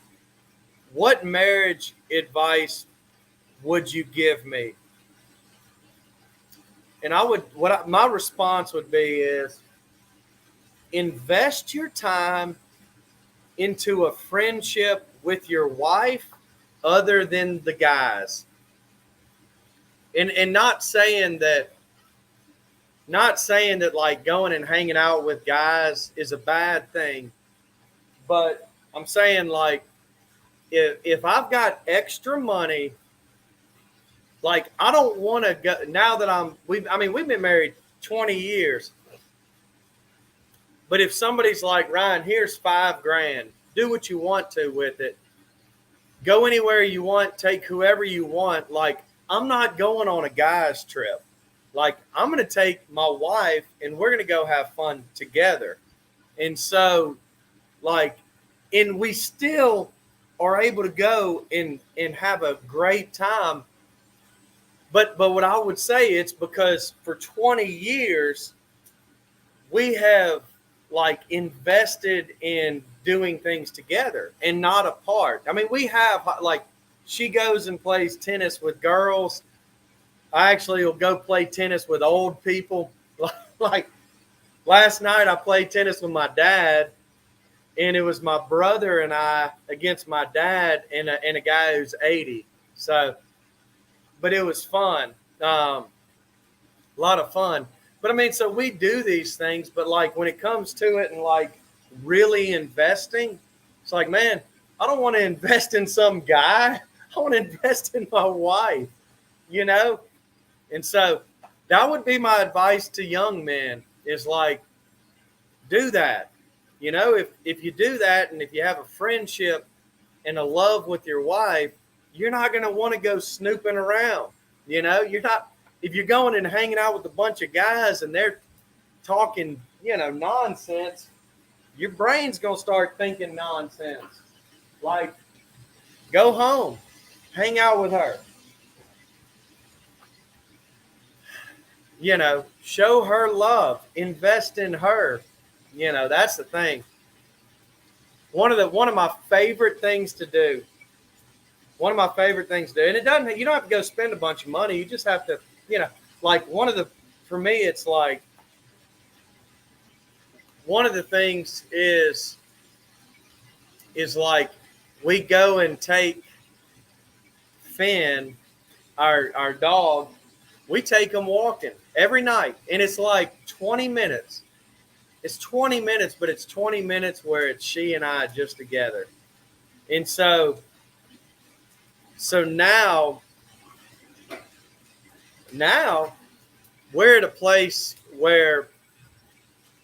Speaker 1: what marriage advice would you give me? And my response would be is invest your time into a friendship with your wife other than the guys. And not saying that like going and hanging out with guys is a bad thing, but I'm saying like if I've got extra money, like I don't want to go now that we've been married 20 years. But if somebody's like, Ryan, here's $5,000, do what you want to with it. Go anywhere you want, take whoever you want. Like, I'm not going on a guy's trip. Like, I'm going to take my wife and we're going to go have fun together. And so, like, and we still are able to go and have a great time. But what I would say, it's because for 20 years, we have like invested in doing things together and not apart. I mean, we have like she goes and plays tennis with girls. I actually will go play tennis with old people. Like last night, I played tennis with my dad, and it was my brother and I against my dad and a guy who's 80. So, but it was fun, a lot of fun. But I mean, so we do these things, but like when it comes to it and like really investing, it's like, man, I don't want to invest in some guy. I want to invest in my wife, you know? And so that would be my advice to young men is like, do that. You know, if you do that and if you have a friendship and a love with your wife, you're not going to want to go snooping around. You know, you're not, if you're going and hanging out with a bunch of guys and they're talking, you know, nonsense, your brain's going to start thinking nonsense. Like, go home, hang out with her. You know, show her love, invest in her. You know, that's the thing. One of my favorite things to do. One of my favorite things to do, and it doesn't. You don't have to go spend a bunch of money. You just have to, you know, like for me, it's like one of the things is like we go and take Finn, our dog, we take him walking every night, and it's like 20 minutes. It's 20 minutes, but it's 20 minutes where it's she and I just together. And so now we're at a place where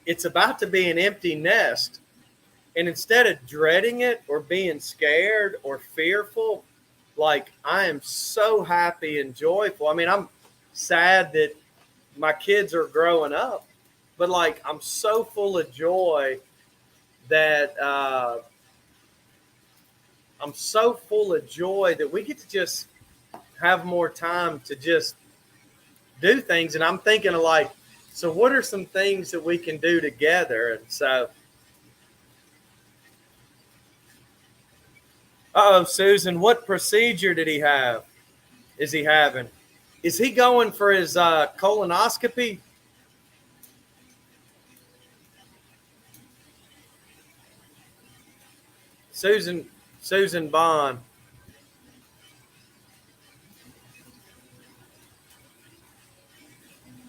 Speaker 1: it's about to be an empty nest. And instead of dreading it or being scared or fearful, like I am so happy and joyful. I mean, I'm sad that my kids are growing up, but like I'm so full of joy that we get to just have more time to just do things. And I'm thinking of like, so what are some things that we can do together? And so, Susan, what procedure did he have? Is he having? Is he going for his colonoscopy? Susan Bond.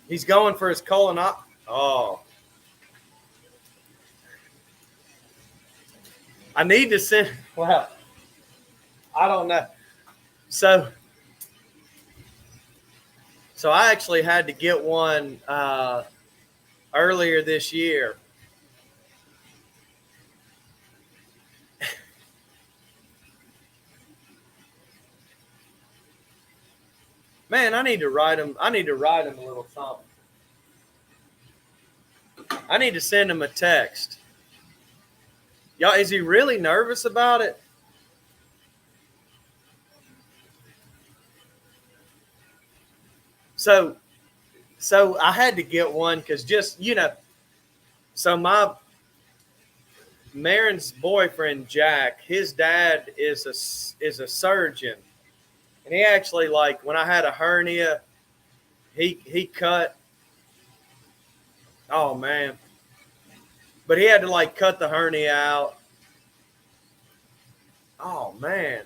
Speaker 1: He's going for his colonoscopy. Oh. I need to send. Well, I don't know. So I actually had to get one earlier this year. Man, I need to write him a little something. I need to send him a text. Y'all, is he really nervous about it? So I had to get one because just, you know, so Marin's boyfriend, Jack, his dad is a surgeon. And he actually, like, when I had a hernia, he cut. Oh, man. But he had to, like, cut the hernia out. Oh, man.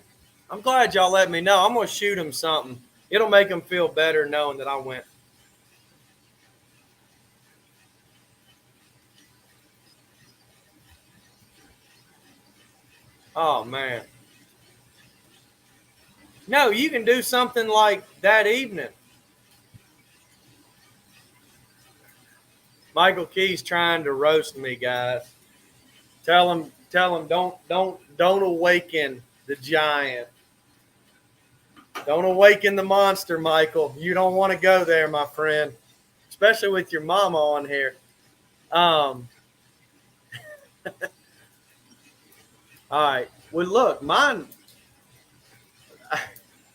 Speaker 1: I'm glad y'all let me know. I'm going to shoot him something. It'll make him feel better knowing that I went. Oh, man. No, you can do something like that evening. Michael Key's trying to roast me, guys. Tell him don't awaken the giant. Don't awaken the monster, Michael. You don't want to go there, my friend. Especially with your mama on here. All right. Well, look, mine.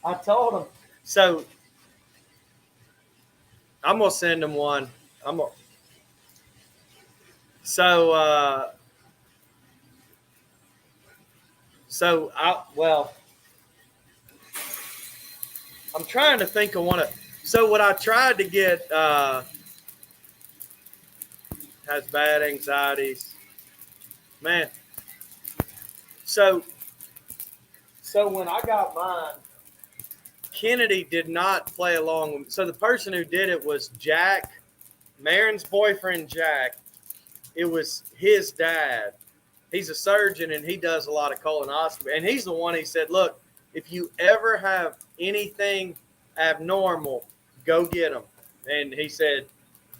Speaker 1: I told him. So I'm gonna send him one. So I'm trying to think of one of. So what I tried to get has bad anxieties, man. So when I got mine, Kennedy did not play along. So the person who did it was Jack, Marin's boyfriend, Jack. It was his dad. He's a surgeon and he does a lot of colonoscopy. And he's the one. He said, "Look, if you ever have anything abnormal, go get them." And he said,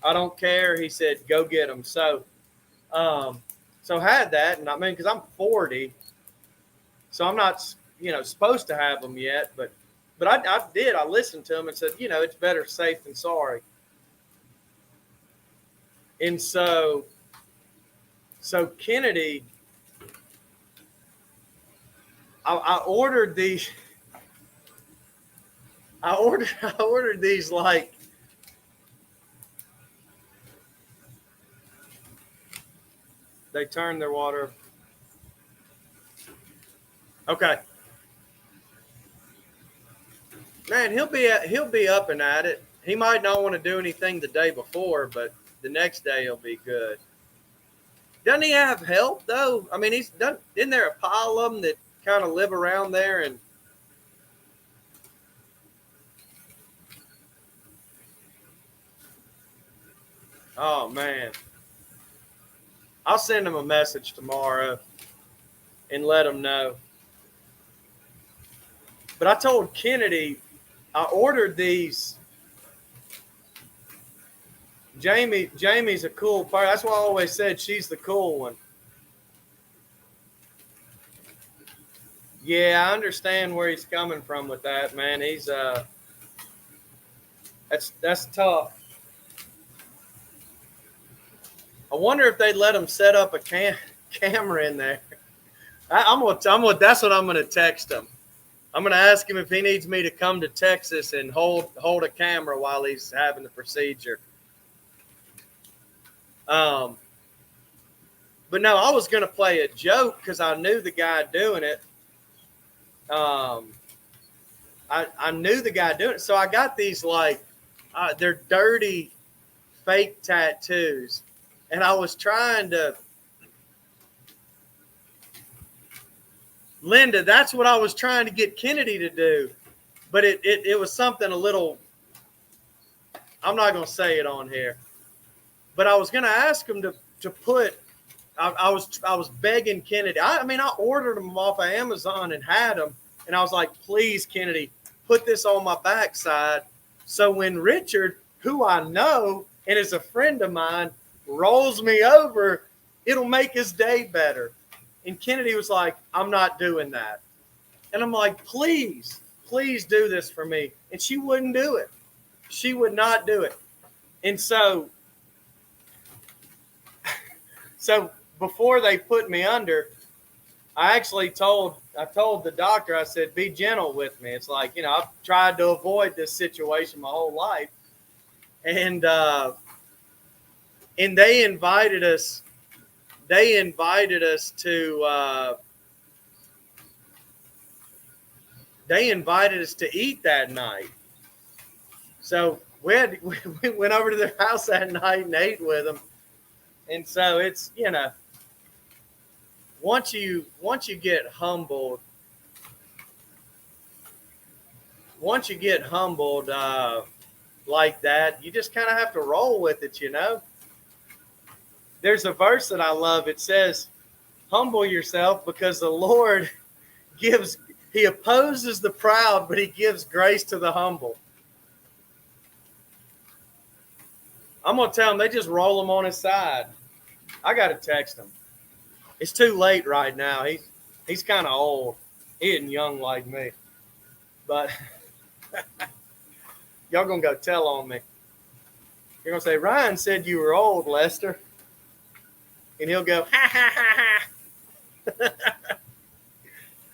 Speaker 1: "I don't care." He said, "Go get them." So had that, and I mean, because I'm 40, so I'm not, supposed to have them yet, but I did. I listened to him and said, it's better safe than sorry. And so Kennedy, I ordered these. I ordered these like they turned their water. Okay. Man, he'll be up and at it. He might not want to do anything the day before, but the next day he'll be good. Doesn't he have help though? I mean, he's done. Isn't there a pile of them that kind of live around there? And oh man, I'll send him a message tomorrow and let him know. But I told Kennedy I ordered these. Jamie's a cool person. That's why I always said she's the cool one. Yeah, I understand where he's coming from with that, man. He's that's tough. I wonder if they let him set up a camera in there. I'm gonna. That's what I'm gonna text him. I'm gonna ask him if he needs me to come to Texas and hold a camera while he's having the procedure. But no, I was gonna play a joke because I knew the guy doing it. I knew the guy doing it, so I got these like they're dirty, fake tattoos, and I was trying to. Linda, that's what I was trying to get Kennedy to do, but it was something a little. I'm not gonna say it on here, but I was gonna ask him to put. I was begging Kennedy. I mean, I ordered them off of Amazon and had them, and I was like, "Please, Kennedy, put this on my backside, so when Richard, who I know and is a friend of mine, rolls me over, it'll make his day better." And Kennedy was like, "I'm not doing that," and I'm like, "Please, please do this for me," and she wouldn't do it. She would not do it, and so before they put me under, I told the doctor, I said, "Be gentle with me." It's like, I've tried to avoid this situation my whole life. And they invited us to eat that night. So we went over to their house that night and ate with them. And so it's, once you get humbled, like that, you just kind of have to roll with it, There's a verse that I love. It says, "Humble yourself because the Lord he opposes the proud, but he gives grace to the humble." I'm going to tell him they just roll him on his side. I got to text him. It's too late right now. He's kind of old. He isn't young like me. But y'all going to go tell on me. You're going to say, "Ryan said you were old, Lester." And he'll go, "Ha, ha, ha, ha."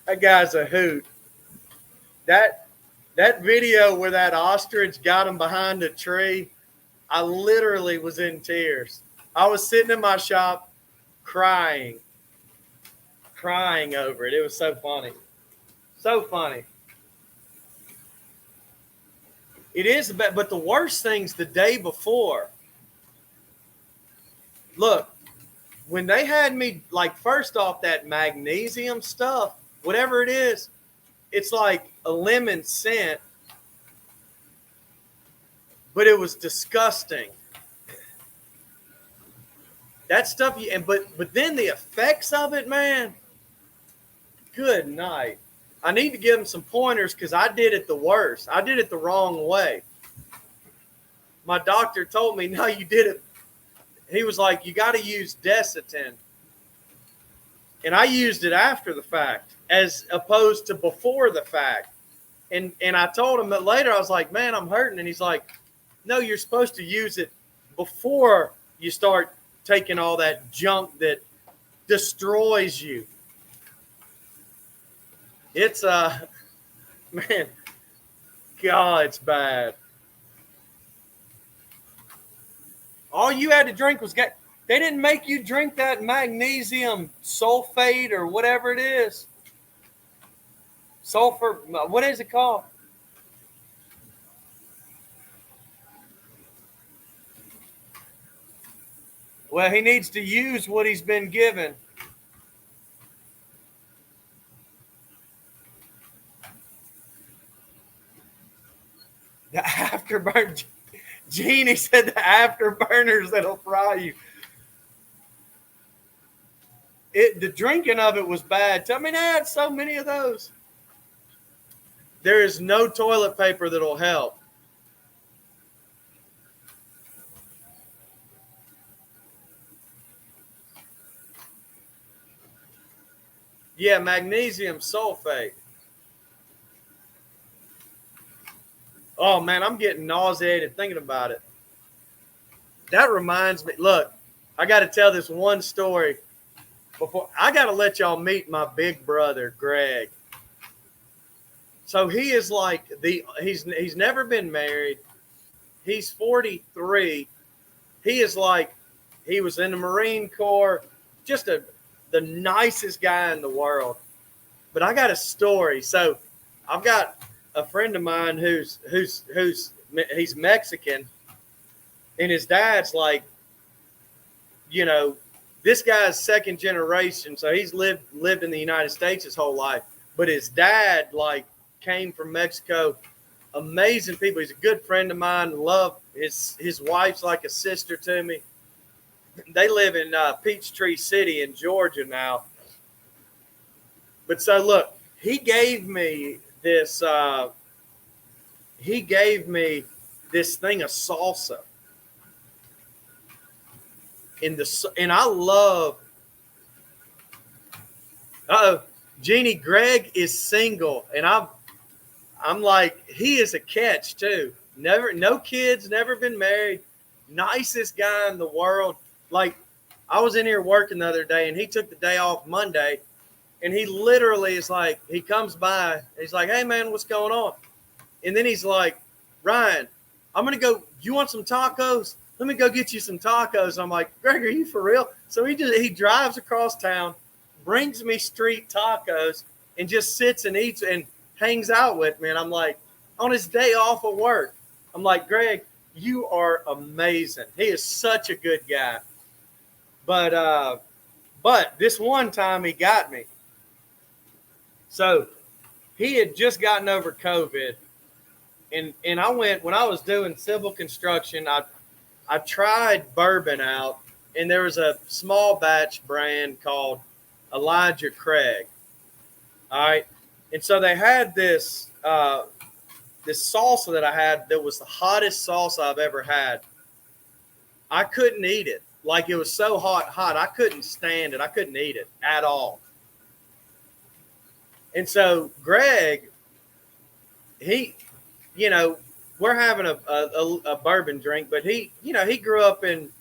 Speaker 1: That guy's a hoot. That video where that ostrich got him behind a tree, I literally was in tears. I was sitting in my shop crying over it. It was so funny. So funny. It is bad, but the worst thing's the day before. Look, when they had me, like, first off, that magnesium stuff, whatever it is, it's like a lemon scent, but it was disgusting. That stuff, but then the effects of it, man. Good night. I need to give them some pointers because I did it the worst. I did it the wrong way. My doctor told me, no, you did it. He was like, you got to use Desitin. And I used it after the fact as opposed to before the fact. And I told him that later. I was like, man, I'm hurting. And he's like, no, you're supposed to use it before you start taking all that junk that destroys you. It's man, God, it's bad. All you had to drink was they didn't make you drink that magnesium sulfate or whatever it is. Sulfur, what is it called? Well, he needs to use what he's been given. The afterburn. Jeannie said the afterburners that'll fry you. The drinking of it was bad. Tell me that. So many of those. There is no toilet paper that'll help. Yeah, magnesium sulfate. Oh, man, I'm getting nauseated thinking about it. That reminds me. Look, I got to tell this one story before. I got to let y'all meet my big brother, Greg. So he is like he's never been married. He's 43. He is like, he was in the Marine Corps, just the nicest guy in the world. But I got a story. So I've got a friend of mine who's he's Mexican, and his dad's like, you know, this guy's second generation, so he's lived in the United States his whole life. But his dad, like, came from Mexico. Amazing people. He's a good friend of mine. Love his wife's like a sister to me. They live in Peachtree City in Georgia now. But so look, he gave me this thing of salsa. And I love. Jeannie, Greg is single, and I'm like, he is a catch too. No kids, never been married, nicest guy in the world. Like, I was in here working the other day, and he took the day off Monday, and he literally is like, he comes by, he's like, hey man, what's going on? And then he's like, Ryan, I'm gonna go. You want some tacos? Let me go get you some tacos. I'm like, Greg, are you for real? So he drives across town, brings me street tacos, and just sits and eats and hangs out with me. And I'm like, on his day off of work, I'm like, Greg, you are amazing. He is such a good guy. But this one time he got me. So he had just gotten over COVID. And I went, when I was doing civil construction, I tried bourbon out, and there was a small batch brand called Elijah Craig. All right. And so they had this salsa that I had that was the hottest salsa I've ever had. I couldn't eat it. Like, it was so hot. I couldn't stand it. I couldn't eat it at all. And so Greg, he, you know, we're having a bourbon drink, but he, you know, he grew up in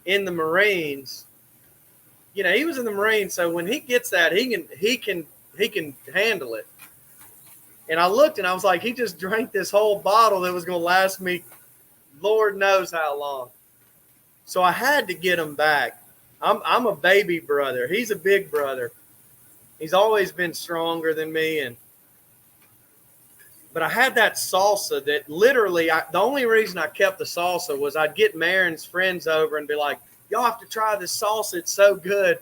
Speaker 1: the Marines. You know, he was in the Marines, so when he gets that, he can handle it. And I looked and I was like, he just drank this whole bottle that was going to last me Lord knows how long. So I had to get him back. I'm a baby brother. He's a big brother. He's always been stronger than me. But I had that salsa that literally, the only reason I kept the salsa was I'd get Marin's friends over and be like, y'all have to try this salsa. It's so good.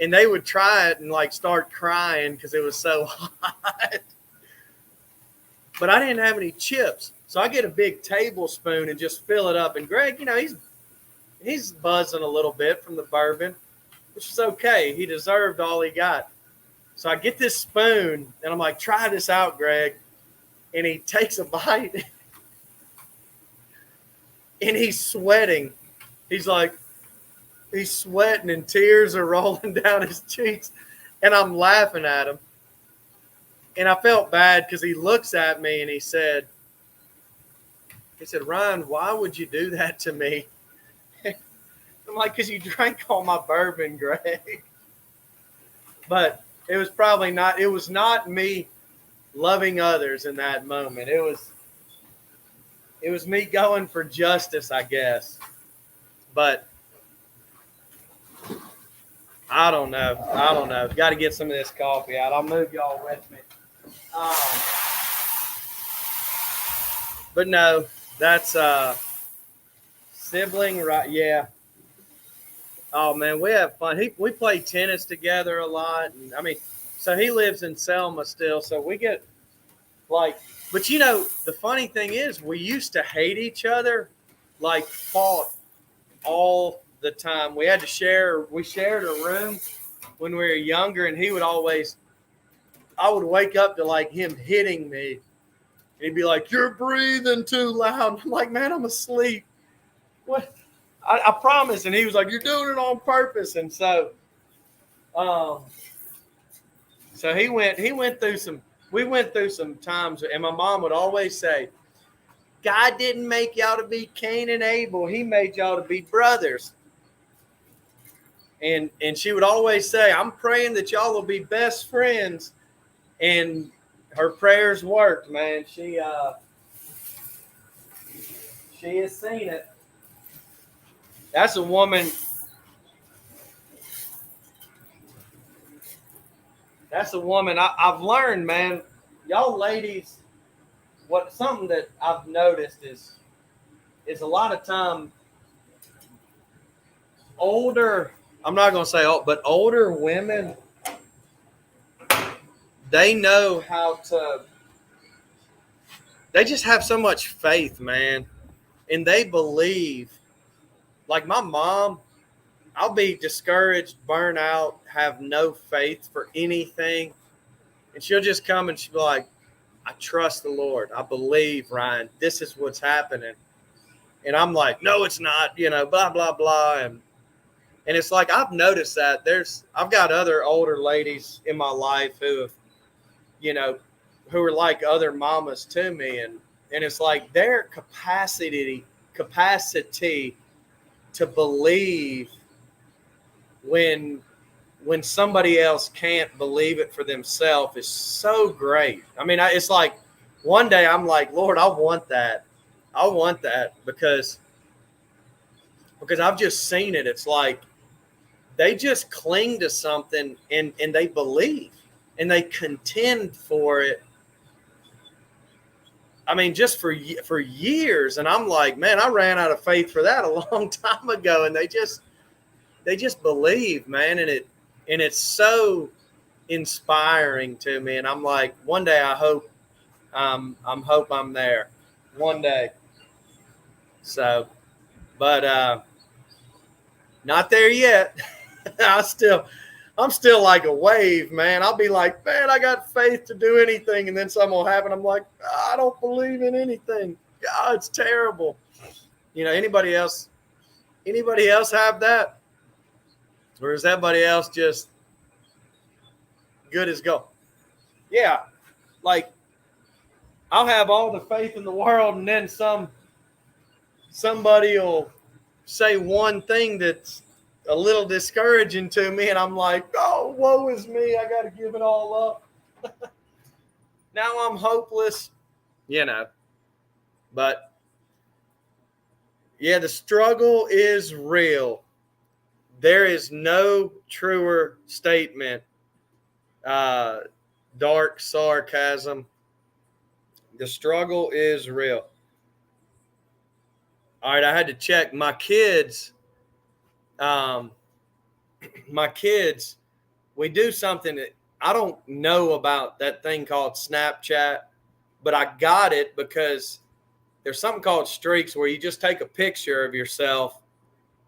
Speaker 1: And they would try it and like start crying because it was so hot. But I didn't have any chips. So I get a big tablespoon and just fill it up. And Greg, you know, he's buzzing a little bit from the bourbon, which is okay. He deserved all he got. So I get this spoon and I'm like, try this out, Greg. And he takes a bite and he's sweating. He's sweating and tears are rolling down his cheeks. And I'm laughing at him. And I felt bad because he looks at me and he said, Ryan, why would you do that to me? I'm like, because you drank all my bourbon, Greg. But it was not me loving others in that moment. It was me going for justice, I guess. But I don't know. Got to get some of this coffee out. I'll move y'all with me. But no, that's sibling, right? Yeah. Oh man, we have fun. We play tennis together a lot, and I mean, so he lives in Selma still, so we get like. But you know, the funny thing is, we used to hate each other, like fought all the time. We shared a room when we were younger, and I would wake up to like him hitting me. And he'd be like, "You're breathing too loud." I'm like, "Man, I'm asleep." What? I promise. And he was like, "You're doing it on purpose." And so, we went through some times, and my mom would always say, God didn't make y'all to be Cain and Abel. He made y'all to be brothers. And she would always say, I'm praying that y'all will be best friends. And her prayers worked, man. She has seen it. That's a woman. I've learned, man. Y'all ladies, something that I've noticed is a lot of time older. I'm not going to say old, but older women, they know how to. They just have so much faith, man, and they believe. Like my mom, I'll be discouraged, burn out, have no faith for anything. And she'll just come and she'll be like, I trust the Lord. I believe, Ryan, this is what's happening. And I'm like, no, it's not, blah, blah, blah. And it's like, I've noticed that I've got other older ladies in my life who are like other mamas to me. And it's like their capacity to believe when somebody else can't believe it for themselves is so great. I mean, it's like one day I'm like, Lord, I want that because I've just seen it. It's like they just cling to something and they believe and they contend for it. I mean, just for years. And I'm like, man, I ran out of faith for that a long time ago. And they just believe, man. And it's so inspiring to me. And I'm like, one day I hope I'm there one day. So, but not there yet. I'm still like a wave, man. I'll be like, man, I got faith to do anything, and then something will happen. I'm like, I don't believe in anything. God, it's terrible. Anybody else have that? Or is everybody else just good as gold? Yeah. Like, I'll have all the faith in the world, and then somebody will say one thing that's a little discouraging to me, and I'm like, oh, woe is me. I got to give it all up. Now I'm hopeless, But, yeah, the struggle is real. There is no truer statement. Dark sarcasm. The struggle is real. All right, I had to check my kids. My kids, we do something that I don't know about, that thing called Snapchat, but I got it because there's something called streaks where you just take a picture of yourself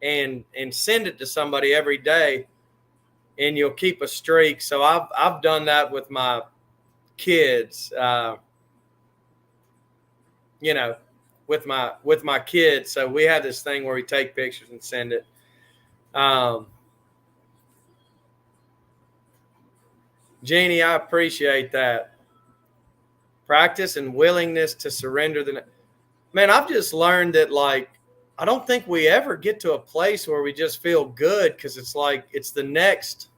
Speaker 1: and send it to somebody every day, and you'll keep a streak. So I've done that with my kids. With my kids. So we have this thing where we take pictures and send it. Jeannie, I appreciate that. Practice and willingness to surrender man, I've just learned that, like, I don't think we ever get to a place where we just feel good, because it's like it's the next.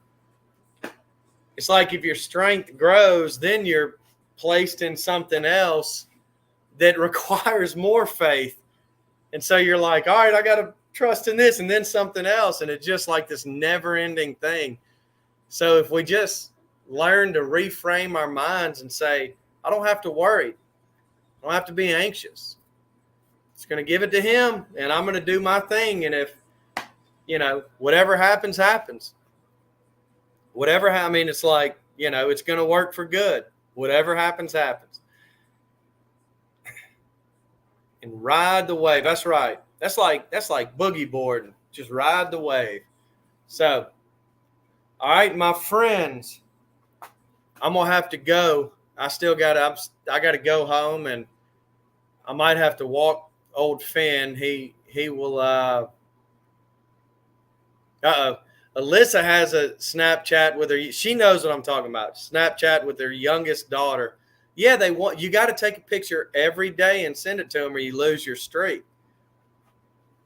Speaker 1: It's like if your strength grows, then you're placed in something else that requires more faith. And so you're like, all right, I got to trust in this, and then something else. And it's just like this never-ending thing. So if we just learn to reframe our minds and say, I don't have to worry. I don't have to be anxious. It's going to give it to him, and I'm going to do my thing. And if, whatever happens, happens. It's like, it's going to work for good. Whatever happens, happens. And ride the wave. That's right. That's like boogie boarding. Just ride the wave. So, all right, my friends, I'm going to have to go. I got to go home, and I might have to walk old Finn. He will, Alyssa has a Snapchat with her. She knows what I'm talking about. Snapchat with her youngest daughter. Yeah, you got to take a picture every day and send it to them, or you lose your streak.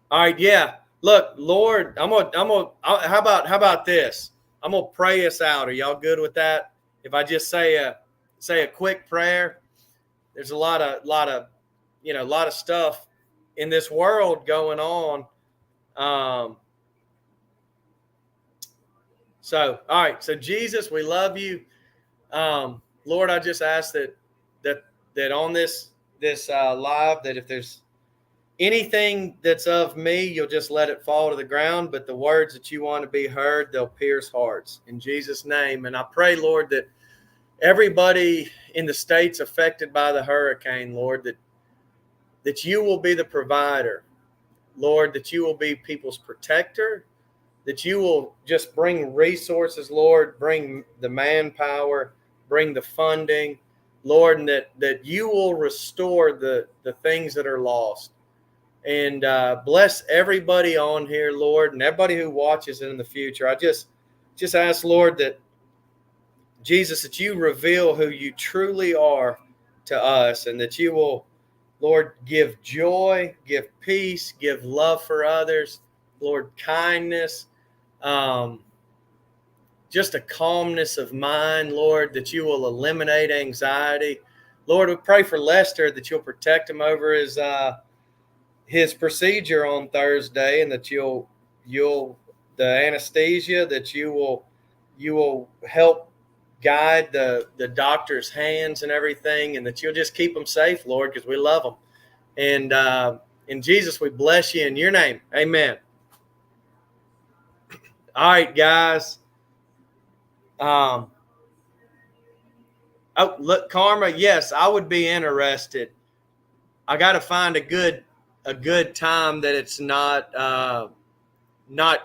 Speaker 1: All right, yeah. Look, Lord, how about this? I'm gonna pray us out. Are y'all good with that? If I just say a quick prayer, there's a lot of stuff in this world going on. So, all right. So, Jesus, we love you. Lord, I just ask that on this live, that if there's anything that's of me, you'll just let it fall to the ground. But the words that you want to be heard, they'll pierce hearts. In Jesus' name. And I pray, Lord, that everybody in the states affected by the hurricane, Lord, that you will be the provider. Lord, that you will be people's protector, that you will just bring resources, Lord, bring the manpower, bring the funding, Lord, and that you will restore the things that are lost. And bless everybody on here, Lord, and everybody who watches it in the future. I just ask, Lord, that Jesus, that you reveal who you truly are to us, and that you will, Lord, give joy, give peace, give love for others, Lord, kindness, just a calmness of mind, Lord, that you will eliminate anxiety. Lord, we pray for Lester, that you'll protect him over his procedure on Thursday, and that you'll the anesthesia, that you will help guide the doctor's hands and everything, and that you'll just keep them safe, Lord, because we love them. And in Jesus, we bless you in your name. Amen. All right, guys. Oh, look, Karma. Yes, I would be interested. I got to find a good time that it's not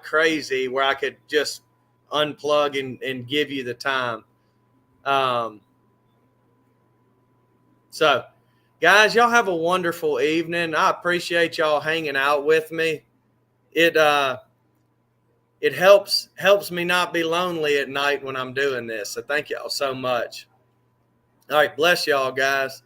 Speaker 1: crazy, where I could just unplug and give you the time. So, guys, y'all have a wonderful evening. I appreciate y'all hanging out with me. It helps me not be lonely at night when I'm doing this. So thank y'all so much. All right, bless y'all, guys.